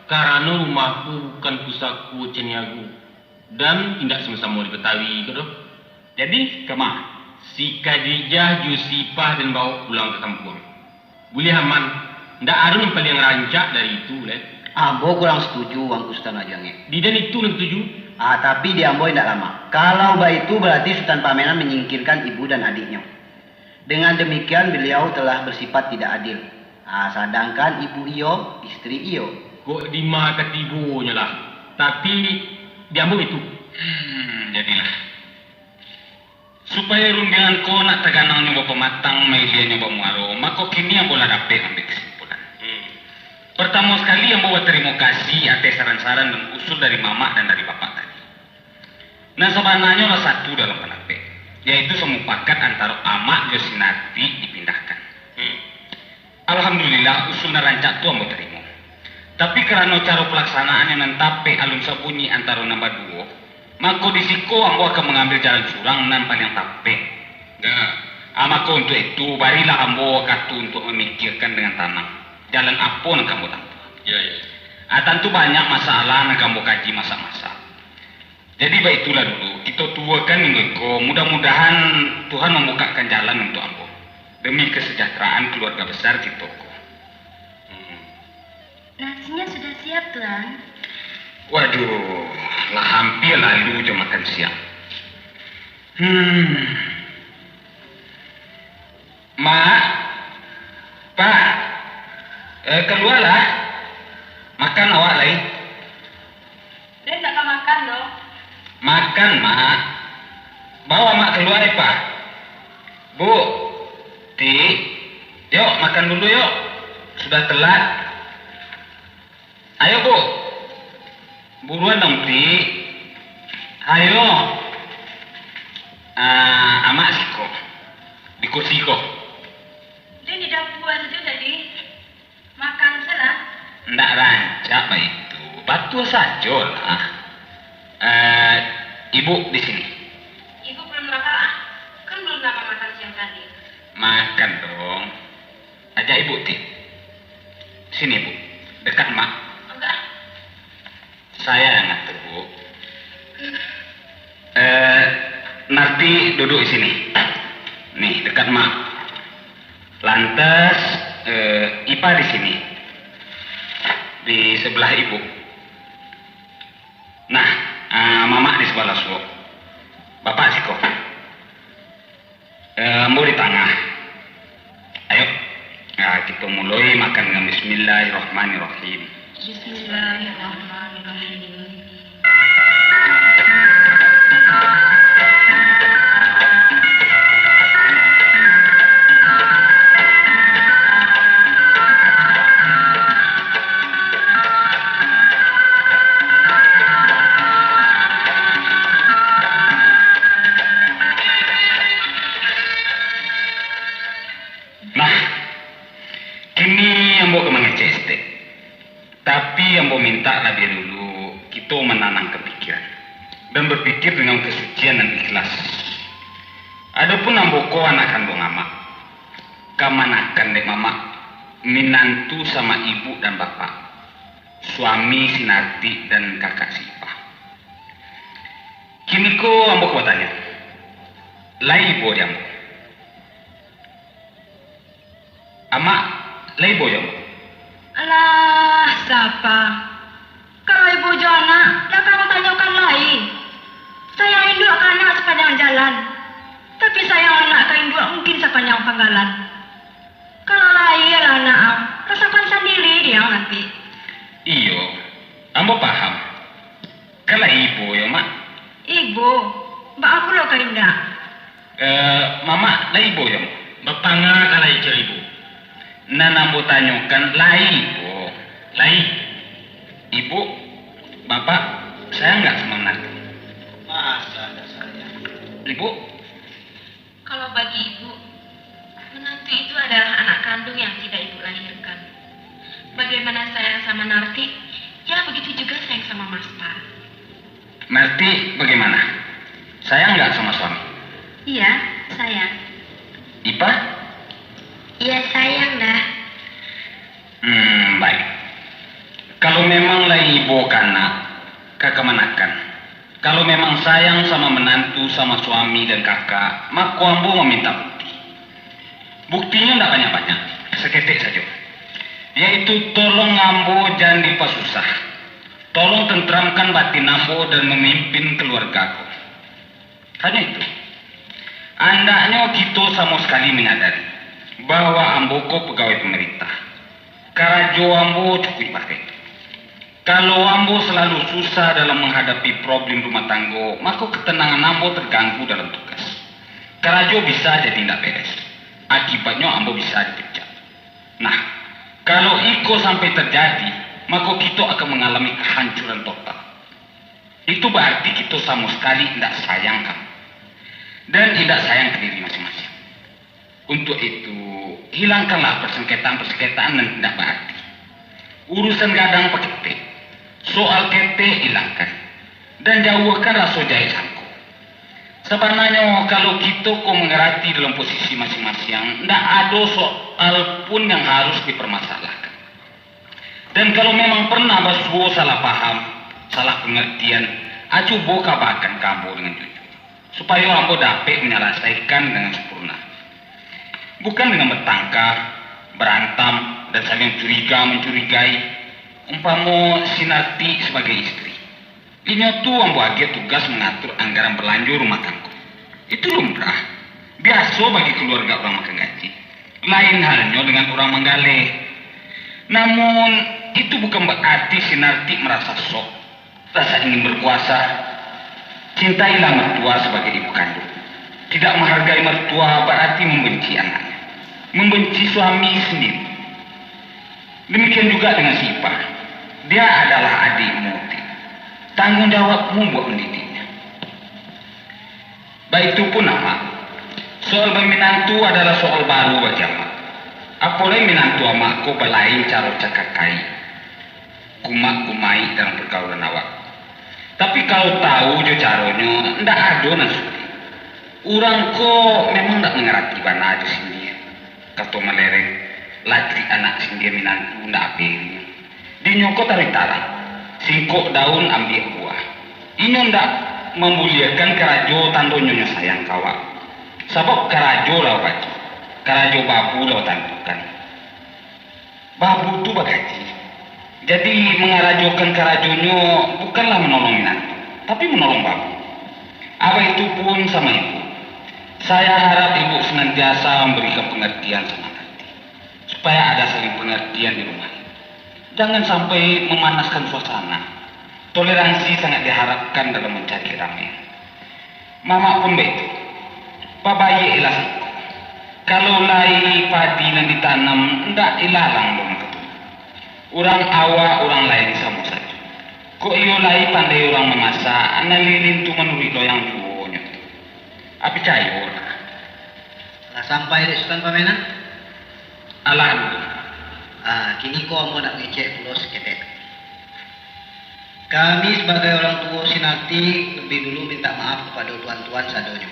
Karena rumahku bukan pusatku ceniagu. Dan indak sama-sama diketahui gitu. Jadi kemana? Si Khadijah Yusipah dan bawa pulang ke kampung. Boleh aman. Ndak ada yang paling rancak dari itu, leh. Ambo kurang setuju Wangku Sultan Raja Angek. Di dan itu yang setuju. Tapi di Ambo tidak lama. Kalau itu berarti Sultan Pamenan menyingkirkan ibu dan adiknya. Dengan demikian beliau telah bersifat tidak adil. Sedangkan ibu iyo, istri iyo. Kok di mata tibunya lah. Tapi di Ambo itu. Jadilah. Supaya rundingan ko nak taganang nyoba pematang, mailia nyoba muaro, maka kini yang bola dapet ambil kesimpulan. Pertama sekali yang bawa terima kasih atas saran-saran dan usul dari Mama dan dari Bapak tadi. Nah sebenarnya lah satu dalam pendapat, yaitu semupakat antara Amak Josinati dipindahkan. Alhamdulillah usul rancak tu ambo terima. Tapi karena cara pelaksanaan yang nantape alun sabunyi antara nambah dua, maka disiko ambo akan mengambil jalan curang nan paling tape. Maka untuk itu barilah ambo katu untuk memikirkan dengan tenang. Jalan apa yang kamu tempuh? Ya. Tentu banyak masalah yang kamu kaji masa-masa. Jadi baiklah dulu kita tuakan minggu. Mudah-mudahan Tuhan membukakan jalan untuk ambo demi kesejahteraan keluarga besar kita. Nasinya sudah siap, Tuan. Waduh, lah hampir lalu jam makan siang. Mak, Pak, keluarlah. Makan awak lagi. Dia tak akan makan dong. Makan, Mak. Bawa Mak keluar, Pak. Bu, Ti, yuk makan dulu yuk. Sudah telat. Ayo, Bu. Buruan dong, Ti. Ayo. Amak siko. Di kursi kok. Dia di dapur saja tadi. Makan salah. Ndak rancak Pak itu. Batu saja lah. Ibu di sini. Ibu belum makan. Kan belum lama makan siang tadi. Makan dong. Ajak Ibu, Ti. Sini, Bu. Dekat Mak. Enggak. Saya yang ngatur, Bu. Nanti duduk di sini. Nih, dekat Mak. Lantas, Ipa di sini. Di sebelah Ibu. Nah, Mama di sebelah Suo. Bapak siko. Mau di tengah. Ayo. Kita mulai makan dengan Bismillahirrahmanirrahim. Bismillahirrahmanirrahim. dan berpikir dengan kesucian dan ikhlas. Adapun amboko anak kandung ama, kamanakan dek mama, minantu sama ibu dan bapak, suami Sinarti dan kakak Sipa. Kini ko ambok bertanya, laibo jamu, ama laibo jamu. Alah, siapa? Kalau ibu Jona, ya kamu tanyakan lain. Saya induk ke anak sepanjang jalan. Tapi sayang anak ke induk mungkin sepanjang panggalan. Kalau lain ya anak am, rasakan sendiri dia nanti. Iyo, ambo paham. Kalau ibu ya mak. Ibu, mbak aku loh ke indah. Mama lah ibu ya. Bapak nga kalau icer ibu. Nana ambo tanyakan lah ibu. Lai. Ibu, bapak, saya nggak sama nanti. Masa ada saya? Ibu, Kalau bagi ibu, menantu itu adalah anak kandung yang tidak ibu lahirkan. Bagaimana sayang sama Narti, ya begitu juga sayang sama Mas Par. Narti bagaimana? Saya nggak sama suami. Iya, sayang. Ipa? Iya, sayang dah. Baik. Kalau memang lah ibu kana, kakak manakan. Kalau memang sayang sama menantu, sama suami dan kakak, maka ambo meminta bukti. Buktinya tidak banyak-banyak, seketik saja. Yaitu tolong ambo jangan dipasusah. Tolong tentramkan batin ambo dan memimpin keluargaku. Hanya itu. Andaknya kita sama sekali menyadari bahwa ambo ko pegawai pemerintah. Karajo ambo cukup pakai. Kalau ambo selalu susah dalam menghadapi problem rumah tangga, maka ketenangan ambo terganggu dalam tugas. Karajo bisa jadi tidak beres. Akibatnya ambo bisa dipecat. Nah, kalau iko sampai terjadi, maka kita akan mengalami kehancuran total. Itu berarti kita sama sekali tidak sayang kamu. Dan tidak sayang ke diri masing-masing. Untuk itu, hilangkanlah persengketaan-persengketaan yang tidak berarti. Urusan gadang pakai T. Soal kete hilangkan. Dan jauhkan rasa jahit sangko. Sebenarnya kalau kita kok mengerti dalam posisi masing-masing, tidak ada soal pun yang harus dipermasalahkan. Dan kalau memang pernah basuh salah paham, salah pengertian, coba kabarkan kamu dengan jujur. Supaya ambo dapat menyelesaikan dengan sempurna. Bukan dengan bertengkar, berantam, dan saling mencurigai. Umpama Sinarti sebagai istri. Ini tuh ambo agi tugas mengatur anggaran berlanjut rumah tangga. Itu lumrah. Biasa bagi keluarga orang makan gaji. Lain halnya dengan orang menggale. Namun itu bukan berarti Sinarti merasa sok, rasa ingin berkuasa. Cintailah mertua sebagai ibu kandung. Tidak menghargai mertua berarti membenci anaknya, membenci suami sendiri. Demikian juga dengan Sipa. Dia adalah adikmu. Tanggung jawabmu buat mendidiknya. Baik itu pun ama. Soal menantu adalah soal baru bagi ama. Apalagi menantu amaku belain cara cakakai, kumak-kumai dalam pergaulan awak. Tapi kalau tahu jo caranya, ndak ada nasuti. Orang ko memang ndak mengerti bana aja sendiri. Kato melereng, lagi anak sendiri menantu ndak apiri. Dinyoko tarik tarang, singkok daun ambil buah. Ini ndak memuliakan kerajo tando nyonya sayang kawa. Sebab kerajo lau baju, kerajo babu lau tantukan. Babu tu bagaji. Jadi mengarajokan kerajonyo bukanlah menolong menantu, tapi menolong babu. Apa itu pun sama ibu. Saya harap ibu senantiasa memberikan pengertian sama nanti, supaya ada saling pengertian di rumah. Jangan sampai memanaskan suasana. Toleransi sangat diharapkan dalam mencari kedamaian. Mama pun begitu. Babaye ilah. Kalau lai padi yang ditanam, ndak ilalang dong ketu. Orang awa orang lain sama saja. Kok iyo lai pandai orang memasak, analilin tu menurut loyang juonya. Apa cayo lah. Lah sampai di Sultan Pamenan? Alah dulu. Kini kau mau nak ngecek pulau seketek. Kami sebagai orang tua Sinarti lebih dulu minta maaf kepada tuan-tuan sadonyo.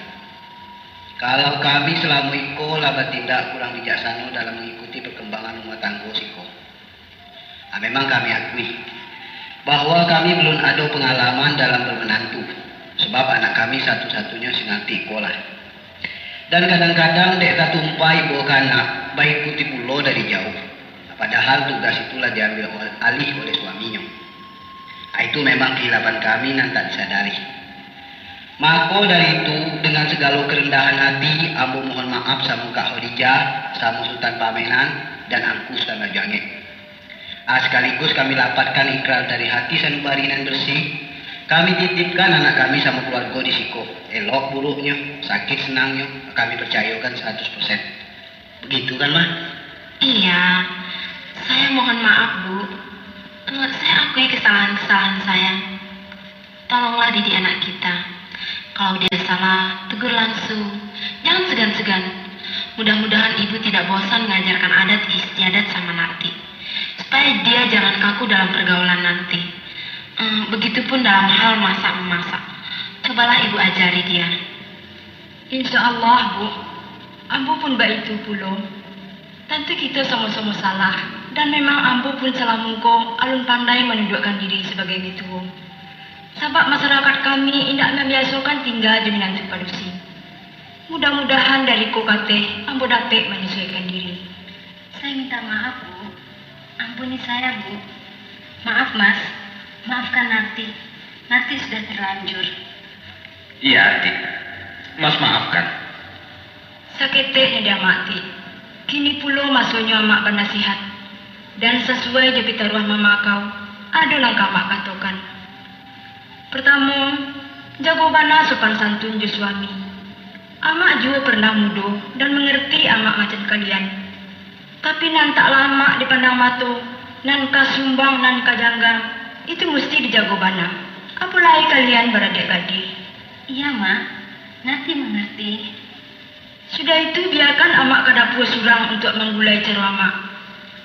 Kalau kami selama iko lah bertindak kurang bijaksana dalam mengikuti perkembangan rumah tangga siko. Memang kami akui bahwa kami belum ada pengalaman dalam bermenantu, sebab anak kami satu-satunya Sinarti iko lah. Dan kadang-kadang dek tak tumpai bawa anak baik ikuti pulau dari jauh. Padahal tugas itulah diambil alih oleh suaminya. Itu memang kehilapan kami yang tak disadari. Maka dari itu dengan segala kerendahan hati, ambo mohon maaf sama Kak Khadijah, sama Sultan Pamenan dan Angkus dan Jange. Sekaligus kami lapatkan ikrar dari hati sanubari dan bersih. Kami titipkan anak kami sama keluarga di siko. Elok buruknya, sakit senangnya, kami percayakan 100%. Begitu kan, Mah? Iya, saya mohon maaf, Bu. Saya akui kesalahan-kesalahan saya. Tolonglah didik anak kita. Kalau dia salah, tegur langsung. Jangan segan-segan. Mudah-mudahan ibu tidak bosan mengajarkan adat istiadat sama Narti. Supaya dia jangan kaku dalam pergaulan nanti. Begitupun dalam hal masak-memasak. Cobalah ibu ajari dia. Insya Allah, Bu. Ambo pun itu pula. Tentu kita sama-sama salah. Dan memang ambo pun salah mungko alun pandai menundukkan diri sebagai mitua. Sebab masyarakat kami tidak membiasakan tinggal di minantu padusi. Mudah-mudahan dari kokate ambo dapat menyesuaikan diri. Saya minta maaf, Bu. Ampuni saya, Bu. Maaf, Mas. Maafkan Narti. Narti sudah terlanjur. Iya, adik. Mas maafkan. Saketeknya dia mati. Kini pula masuknya mak bernasihat. Dan sesuai je taruh mama kau, ada langkah mak katakan. Pertama, jago bana sopan santun je suami. Amak juga pernah muda dan mengerti amak macam kalian. Tapi nan tak lama dipandang mata, nan kasumbang nan kajangga, itu mesti dijago bana. Apalagi kalian beradik-adik. Iya, Mak. Narti mengerti. Sudah itu biarkan amak ke dapur surang untuk menggulai cara amak.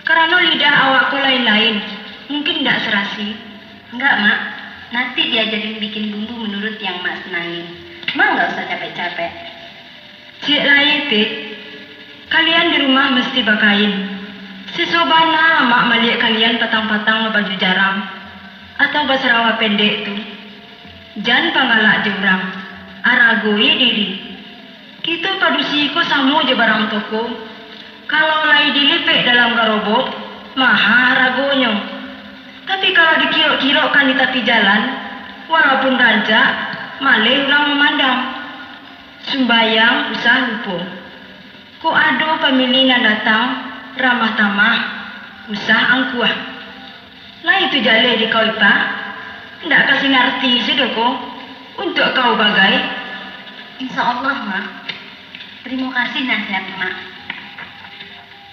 Karena lidah awakku lain-lain, mungkin tidak serasi. Enggak, Mak. Nanti diajarin bikin bumbu menurut yang Mak senangin. Mak nggak usah capek-capek. Cik lain, Tik. Kalian di rumah mesti bakain. Sesobana mak melihat kalian patang-patang baju jarang. Atau basarawa pendek tu. Jangan pangalak jurang. Aragoi diri. Kita padusiku samu je barang toko. Kalau lai dilipek dalam garobok, maha ragonya. Tapi kalau dikirok-kirokkan di tepi jalan, walaupun raja, malih ulang memandang. Sumbayang usah lupa. Ko ado pemilih yang datang, ramah tamah, usah angkuah. Lah itu jale di kau ipak, ndak kasih ngerti sudah ko, untuk kau bagai. Insya Allah, Mak. Terima kasih nasihat Mak.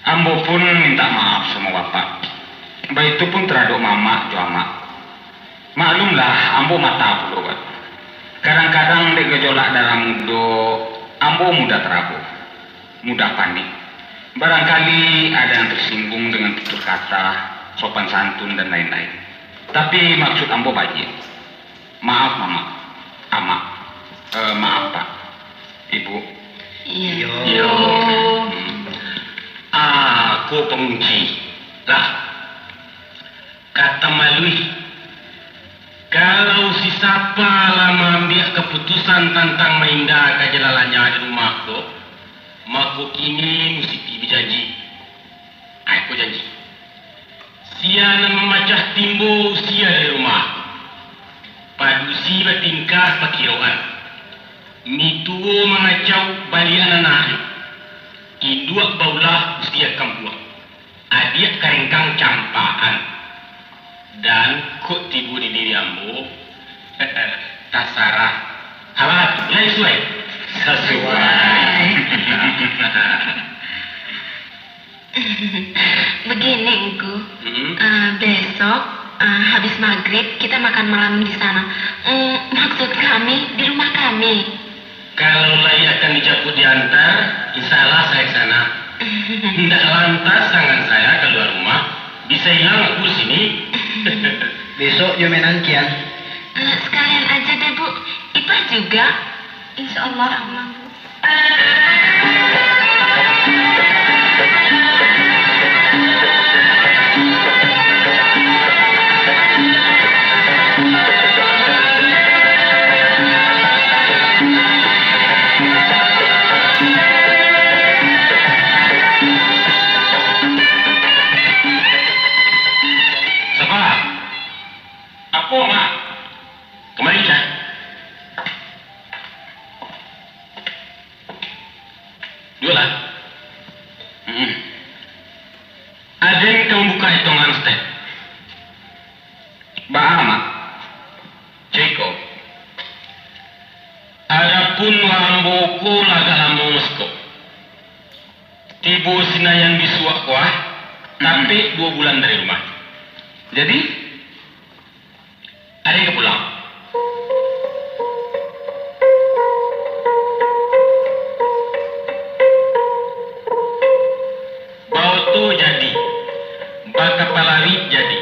Ambo pun minta maaf sama bapak. Baik itu pun teraduk mama jo amak. Maklumlah, ambo mata puluh. Kadang-kadang dek gejolak dalam do, ambo mudah terabu, mudah panik. Barangkali ada yang tersinggung dengan tutur kata, sopan santun dan lain-lain. Tapi maksud ambo baik. Maaf mama, amak, maaf pak, ibu. Iya. Aku pengunci. Lah, kata Malui, kalau si Sapa lama ambil keputusan tentang maindah kejelalannya di rumahku, maka kini mesti berjanji. Aku janji. Sia nak memacah timbul sia di rumah. Padusi bertingkah pakiroan. Mituo mengacau balian anak. Induak baulah mesti akan buang. Adik karengkang campaan. Dan kok tibu di diri ambo. Tasarah. Halat, ya sesuai. Sesuai. Begini, Engku. Besok habis maghrib kita makan malam di sana. Maksud kami di rumah kami. Kalau lagi akan dijemput diantar, insya Allah saya ke sana. Tidak lantas tangan saya keluar rumah, bisa hilang aku di sini. Besok dia main angkian. Sekalian aja deh Bu, Ipah juga. Insya Allah. Apa, Mak? Kemarilah. Jualan. Ada yang kamu buka hitungan step. Mak. Ceko. Adapun lamboku laga lambo mesko. Tibo sinayan bisuak kuah, tapi 2 bulan dari rumah. Jadi, ada yang pulang. Bau tu jadi, baka palawi jadi.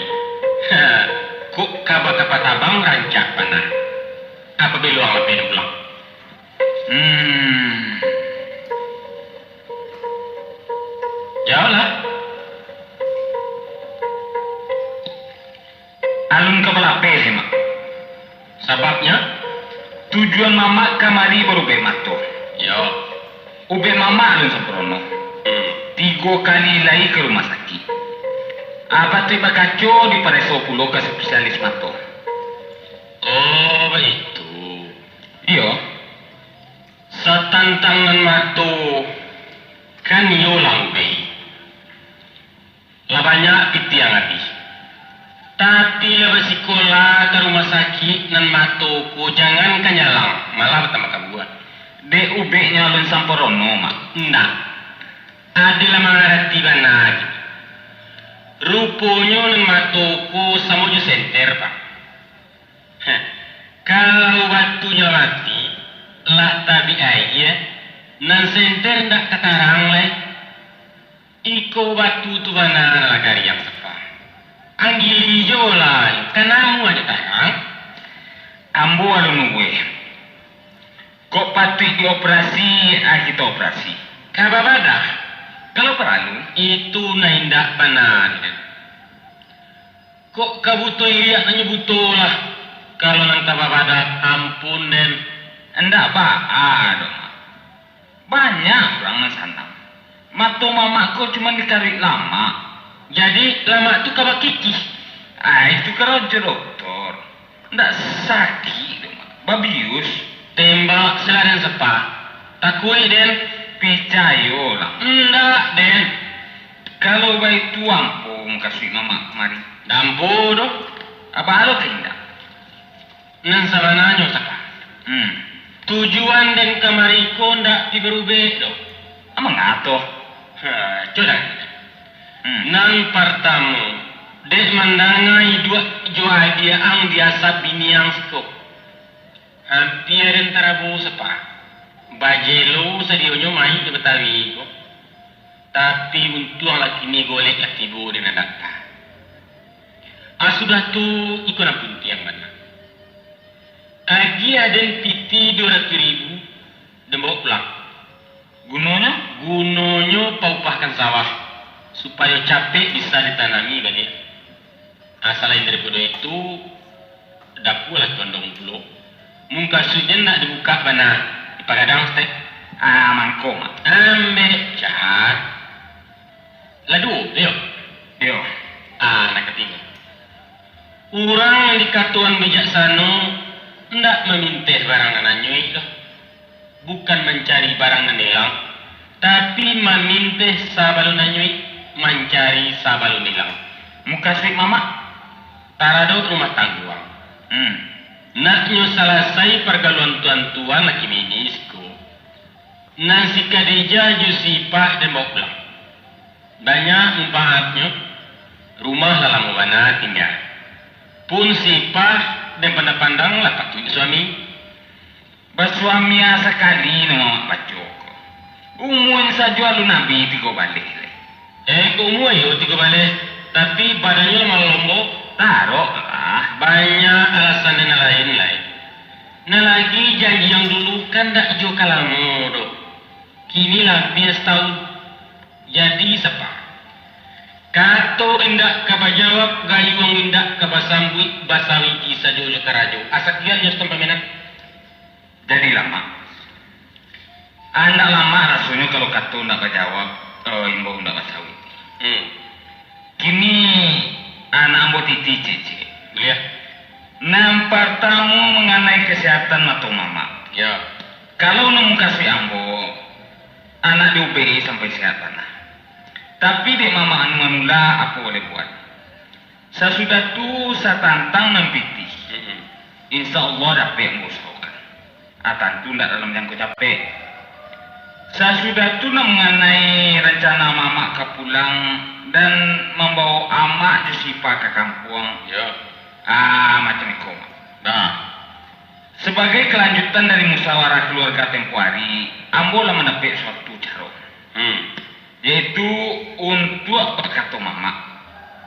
Kuk kaba kapatabang rancak panah. Apa beluang lebih pulang? Jauhlah. alun ke belape sih, Mak. Sebabnya, Tujuan Mama kamari baru be mato. yo, Ube Mama alun sembrono. 3 kali lagi ke rumah sakit. Apa tiba kacau di Pareso Pulau ke spesialis mato. oh begitu. Iyo, Setantangan mato kan yo lambe. Lah banyak pitiang habis. Tapi lah bersikolah ke rumah sakit nan mato ku jangan kanyalang malah pertama kamu buat. DUB nya alun samporono, Mak. Ndak. Adalah mengerti banget. Rupanya nan mato ku sama jo senter Pak. Kalau waktunya mati, lah tabi aja, nan senter ndak katarang leh. Iko waktu tu mana lah karya apa? Anggili jola, kanamu aja tarang. Ambo alun gue. Kok patut dioperasi, kita operasi. Kababadah, Kalau perlu, itu naindak panan. Kok kabuto iriak nanya buto lah. Kalau nang kababadah, ampun den. enggak Pak. Aduh, banyak orang nang sana. Mato mamaku cuma ditarik lama. Jadi lama tu kabak kiki. Itu kerja dokter. Enggak sakit, Mak. Babius. Tembak seladan sepa. Takui den. Picayo lah. Enggak den. Kalau baik tuang pun kasih mama kemari. Dampu doh. Apa halo tidak? Nan sabananyo saka. Hmm. Tujuan den kamari ko ndak diberubah doh. Amang ngato. Coba. Hmm. Nang pertama, dek mandangai dua jua dia ang biasa biniang skop. Hampir tarabu sepa. Bajelo sadionyo mai ke Betawi ko. Tapi untung laki ni golek laki bo di nadata. Sudah tu ikut nak punti yang mana. Agi ada piti 200,000 dan bawa pulang. Gunanya? Gunanya paupahkan sawah supaya capek bisa ditanami balik. Selain daripada itu, dapulah condong pulau. Muka sudahnya nak dibuka mana di pagadang stek. Mangko, Mak. Ambek cat. Ladu, yo. Yo. Nak ketiga. Orang yang dikatuan bijaksana hendak meminta barang ananyui dah. Bukan mencari barang hilang, tapi meminta sabalun anyui mencari sabalun hilang. Muka sweet Mama. Tarado rumah tangguang. Naknyo selesai pergaluan tuan-tuan laki minisko. Nasi Khadijah Jusipah dan bawa pulang. Banyak manfaatnya. Rumah dalam wana tinggal. Pun sipah dan pandang-pandang lah patut suami. Bersuami sekali nama Pacok. Umuan saja lu nabi tiga balik. Umur ayo tiga balik. Tapi badannya malah lombok. Taruh lah. banyak alasan dan lain-lain. Nah lagi janji yang dulu kan dak jo kalamu do. Kini lebih setahun. Jadi siapa? Kato indak kaba jawab gayuang indak kaba sambui basawi kisah jojo karajo. Asak dia just pemainan. Jadi lama. Anda lama rasanya kalau kato ndak jawab, imbo ndak basawi. Kini anak ambo titi cece. Ya. Nampar tamu mengenai kesehatan atau mama. Ya. Kalau nemu kasih ambo, anak di UPI sampai sehat tanah. Tapi di mama anu manula apa boleh buat? Sesudah tu saya tantang nampiti. Insya Allah dapat mengusahakan. Tentu tidak dalam yang capek. Sesudah tu mengenai rencana mama ke pulang dan membawa amak Josipa ke kampung. Ya. Macam itu. Nah, sebagai kelanjutan dari musyawarah keluarga tempoh hari, ambo lah menepik suatu cara. Yaitu untuk berkata mama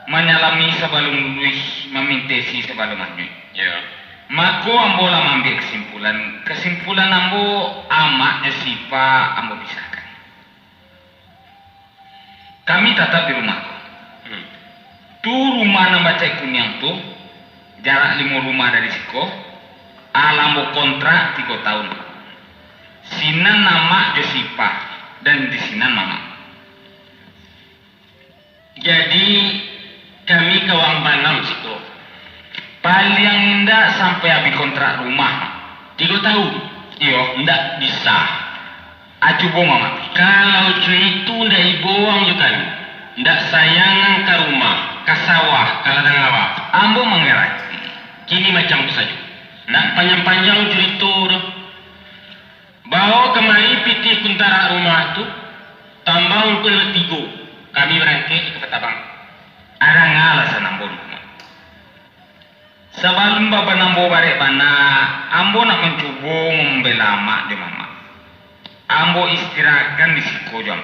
menyalami sebelum lulus memintesi sebelum maju. Ya. Maka ambo lah mengambil kesimpulan ambo amak Josipa ambo pisahkan. Kami tetap di rumah. Tu rumah nambah cek kunyang tu jarak 5 rumah dari siko. Alambo kontrak 3 tahun. Sinan nama Josipa dan di sinan mama. Jadi kami kawang banam situ. Paling indah sampai habis kontrak rumah. 3 tahun. Iyo, Ndak bisa. Acubo mama. Kalau cuy itu ndak ibuang juga. Ndak sayang ke rumah, ke sawah, ke ladang awak. Ambo mengerti. Kini macam tu saja. Ndak panjang-panjang cerita dah. Bawa kemari piti kuntara rumah tu, tambang pun 3. Kami berangkat ke Petabang. Ada ngalasan ambo. Sebelum bapak nambo barek bana, ambo nak mencoba membela mak di mama. Ambo istirahatkan di siko jam.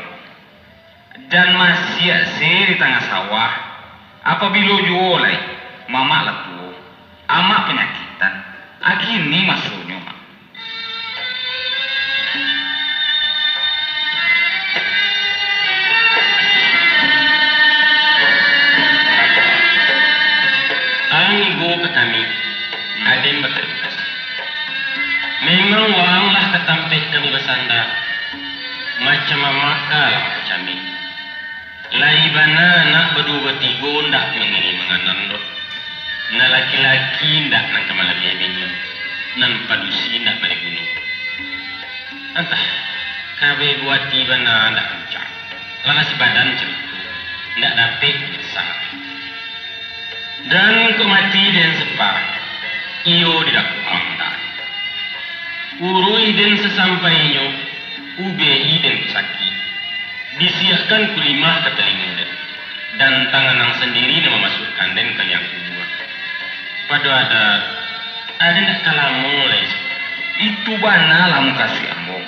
Dan masih di tengah sawah. Apabila jualai, mama lepu, amak penyakitan. Akhirnya masuknya mak. Ibu ke kami, ada yang berterima. Memang wanglah ketampik kami bersandar. Macam mamakal kami. Laibana nak berdua bertiga ndak mengini menganan doh. Na laki-laki ndak nang kemalabih bini. Nan padusi ndak balik gunung. Entah, kabe buat tiba na ndak kencang. Lana si badan cerita, ndak dapat bersama. Dan kemati dan sepah, iyo tidak kuangkan. Urui dan sesampainya, ubei dan sakit. Disiapkan kulimah ke telinga dan tangan yang sendiri yang memasukkan dan ke yang kedua. Pada ada nak kalah mulai. Itu bana lamu kasih ambong.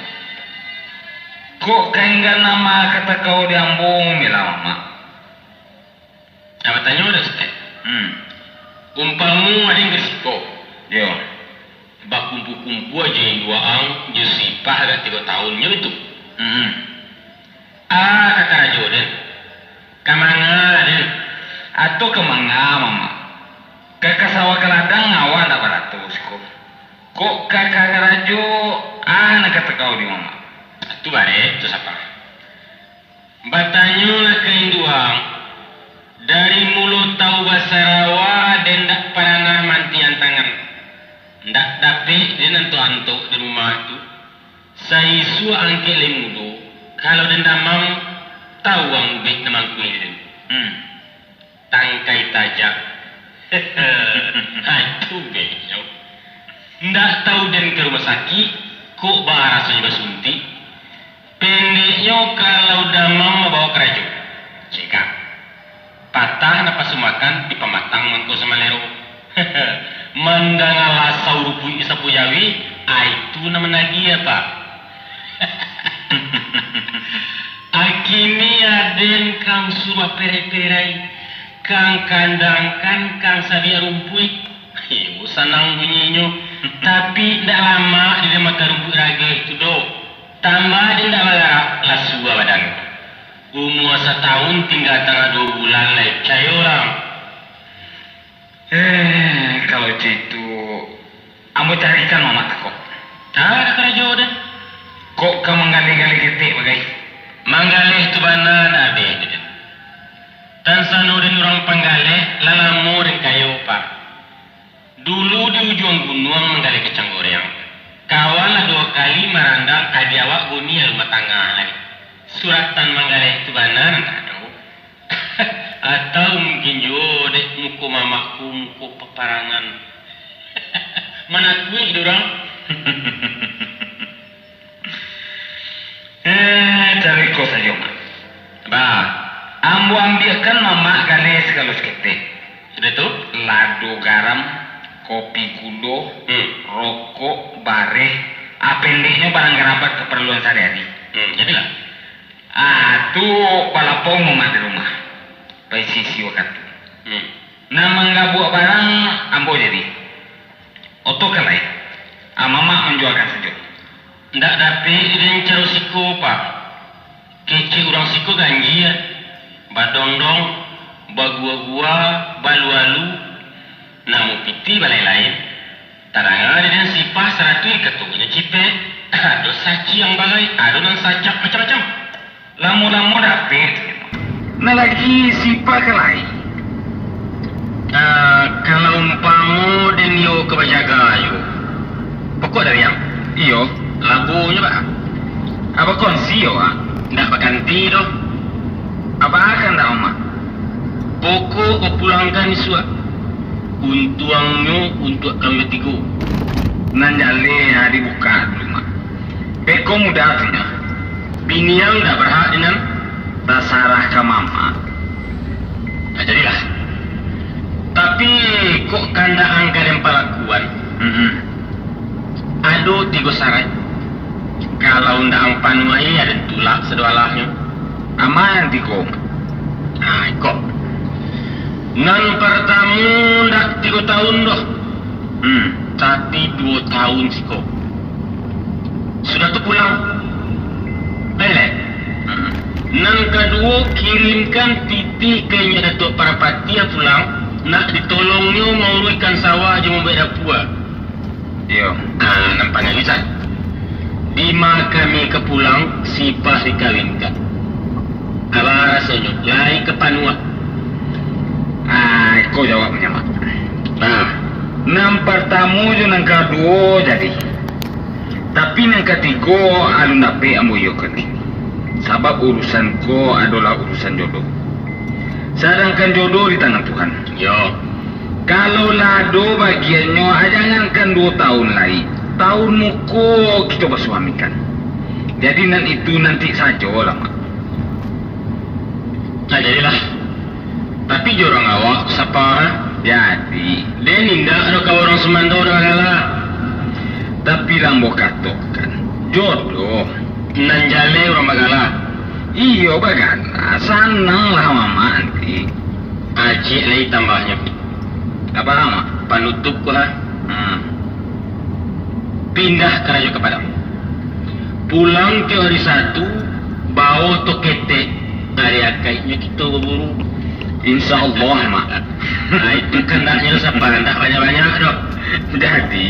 Kok kainggan nama kata kau di ambong mila mama? Apa tanya udah step? Umpamu ada yang resiko. Yo. Bak kumpu-kumpu aja yang 2 ang, Josipah agak 3 tahunnya itu. Kata Rajo den. Kamanga den. Atau kemanga mama. Kakak sawah ke ladang ngawan tak beratus kok. Kok kakak Rajo nak kata kau di mama? Itu bare, itu siapa? Batanyo lah keinduang. Dari mulut tahu bahasa rawa dan tak pernah mantian tangan. Ndak dapat dia nantu-antuk di rumah itu. Saya isu angke lemudo. Kalau dia damang tahu ang ubik namang kuilin. Tangkai tajak. Itu beyo. Ndak tahu dia ke rumah sakit. Kok bah rasanya basunti. Pendeknya kalau damang membawa kerajo. Cekak. Patah napas makan di pematang mengko sama lero. Mandang saurupu isapu yawi, itu nama lagi apa? Akini aden kang suruh pere-perai, kang kandangkan kang sabia rumpui. Senang bunyinya. Tapi tak lama dia makan rumput rageh tu dok. Tambah dia tak magarap lasu badan. Umur 1 tahun tinggal tengah 2 bulan lagi. Percaya orang. Kalau itu, ambo carikan mama tak kok. Tak kerja dah. Kok kau menggali-gali ketik bagai? Manggaleh tu mana dah ada. Dan sano dan orang panggaleh lalamu dan kayu pak. Dulu di ujung gunung menggali kacang goreng. Kawan lah 2 kali merandang kadiawak guni rumah tangga lagi. Suratan manggaleh tu mana tak tahu. Atau mungkin jo dek muku mamaku muku peparangan. Mana kuih dorang? Cari kau saja mak. Bah, Ambo ambilkan mama gali segala ketik. sudah tu? Lado garam, kopi kudo, rokok, bareh, pendeknya barang gerabat keperluan sehari-hari. Jadilah. Tu palapong mama di rumah. Pai sisi waktu. Nama nggak buat barang ambo jadi. Oto kalai. Mama menjualkan saja. Ndak dapat dia cari siko pak. Kecil orang siko ganji ya. Badong-dong, bagua-gua, balu-alu, namu piti balai lain. Taranga dia sipah 100 ketuanya cipet. Ada saci yang balai, ada yang sacak macam-macam. Lamu-lamu dapet. Nah lagi siapa kelai? Kalau umpamu dan yo kebajaga yo. Pokok dari yang? Iyo. Labunya pak. Apa konsi yo ah? Ndak berganti doh. Apa akan dah oma? Pokok kepulangkan isua. Untuangnya untuk kami 3. Nanjale hari buka dulu mak. Beko muda artinya. Bini yang ndak berhak dengan Tasarah ke mama. Nah, jadilah. Tapi kok kanda angka dan pelakuan? Ado 3 syarat. Kalau ndak ampan mai ada tulak sedualahnya. Ama yang 3. Kok. Nan pertama ndak 3 tahun doh. Tapi 2 tahun sih kok. Sudah tu pulang. Belek. Nan kedua kirimkan titik ke Datuk Parapati yang pulang. Nak ditolongnya menguruskan sawah je membuat dapur. Yo. Nampaknya bisa. Bima kami ke pulang, sipah dikawinkan. Apa rasanya? Lari ke Panua. Kau jawabnya mak. Nang pertama je nang kedua jadi. Tapi nang ketiga alun dapat ambo yo kini. Sebab urusan ko adalah urusan jodoh. Sedangkan jodoh di tangan Tuhan. Yo. Kalau lado bagiannya jangankan 2 tahun lagi. Tahun muko kita bersuamikan. Jadi itu nanti saja lah mak. Nah jadilah. Tapi jorang awak siapa? Jadi. Dia nindak ada kau orang semandau dah kalah. Tapi lambo katakan jodoh. Nan jale orang bagalah. Iyo bagana. Senang lah mama nanti. Acik lagi tambahnya. Apa lama? Panutup ko ha. Pindah keraja kepada. Pulang ke hari 1, bawa tokete. Hari akaitnya kita berburu. InsyaAllah mak. Itu kendaknya siapa? Tak banyak-banyak dok. Jadi.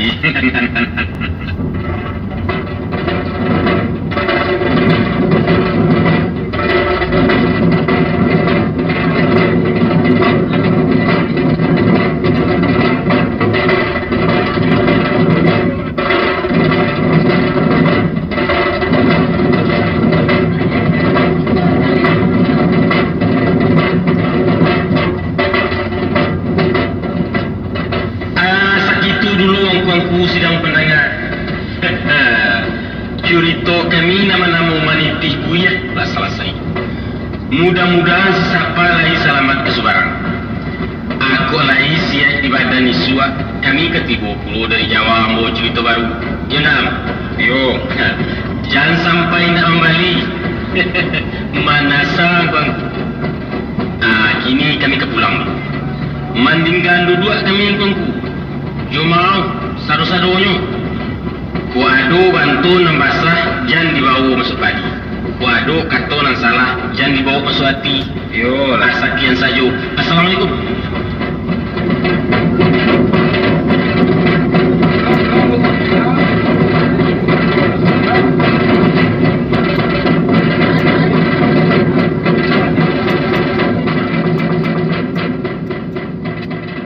Sidang pendengar. Cerita kami nama-nama manitih kuya lah selesai. Mudah-mudahan sesiapa lagi selamat ke Subarang. Aku lagi siap di badan Isua. Kami ke-30 dari Jawa mau cerita baru. Ya nam. Yo. Jangan sampai nak kembali. Manasa bang. Kini kami ke pulang. Mandingkan dua kami yang tunggu. Yo mau, sado-sadonyo. Ku ado bantu nambasah, jangan dibawa masuk pagi. Ku ado kato nan salah, jangan dibawa masuk hati. Yo, lah sekian saja. Assalamualaikum.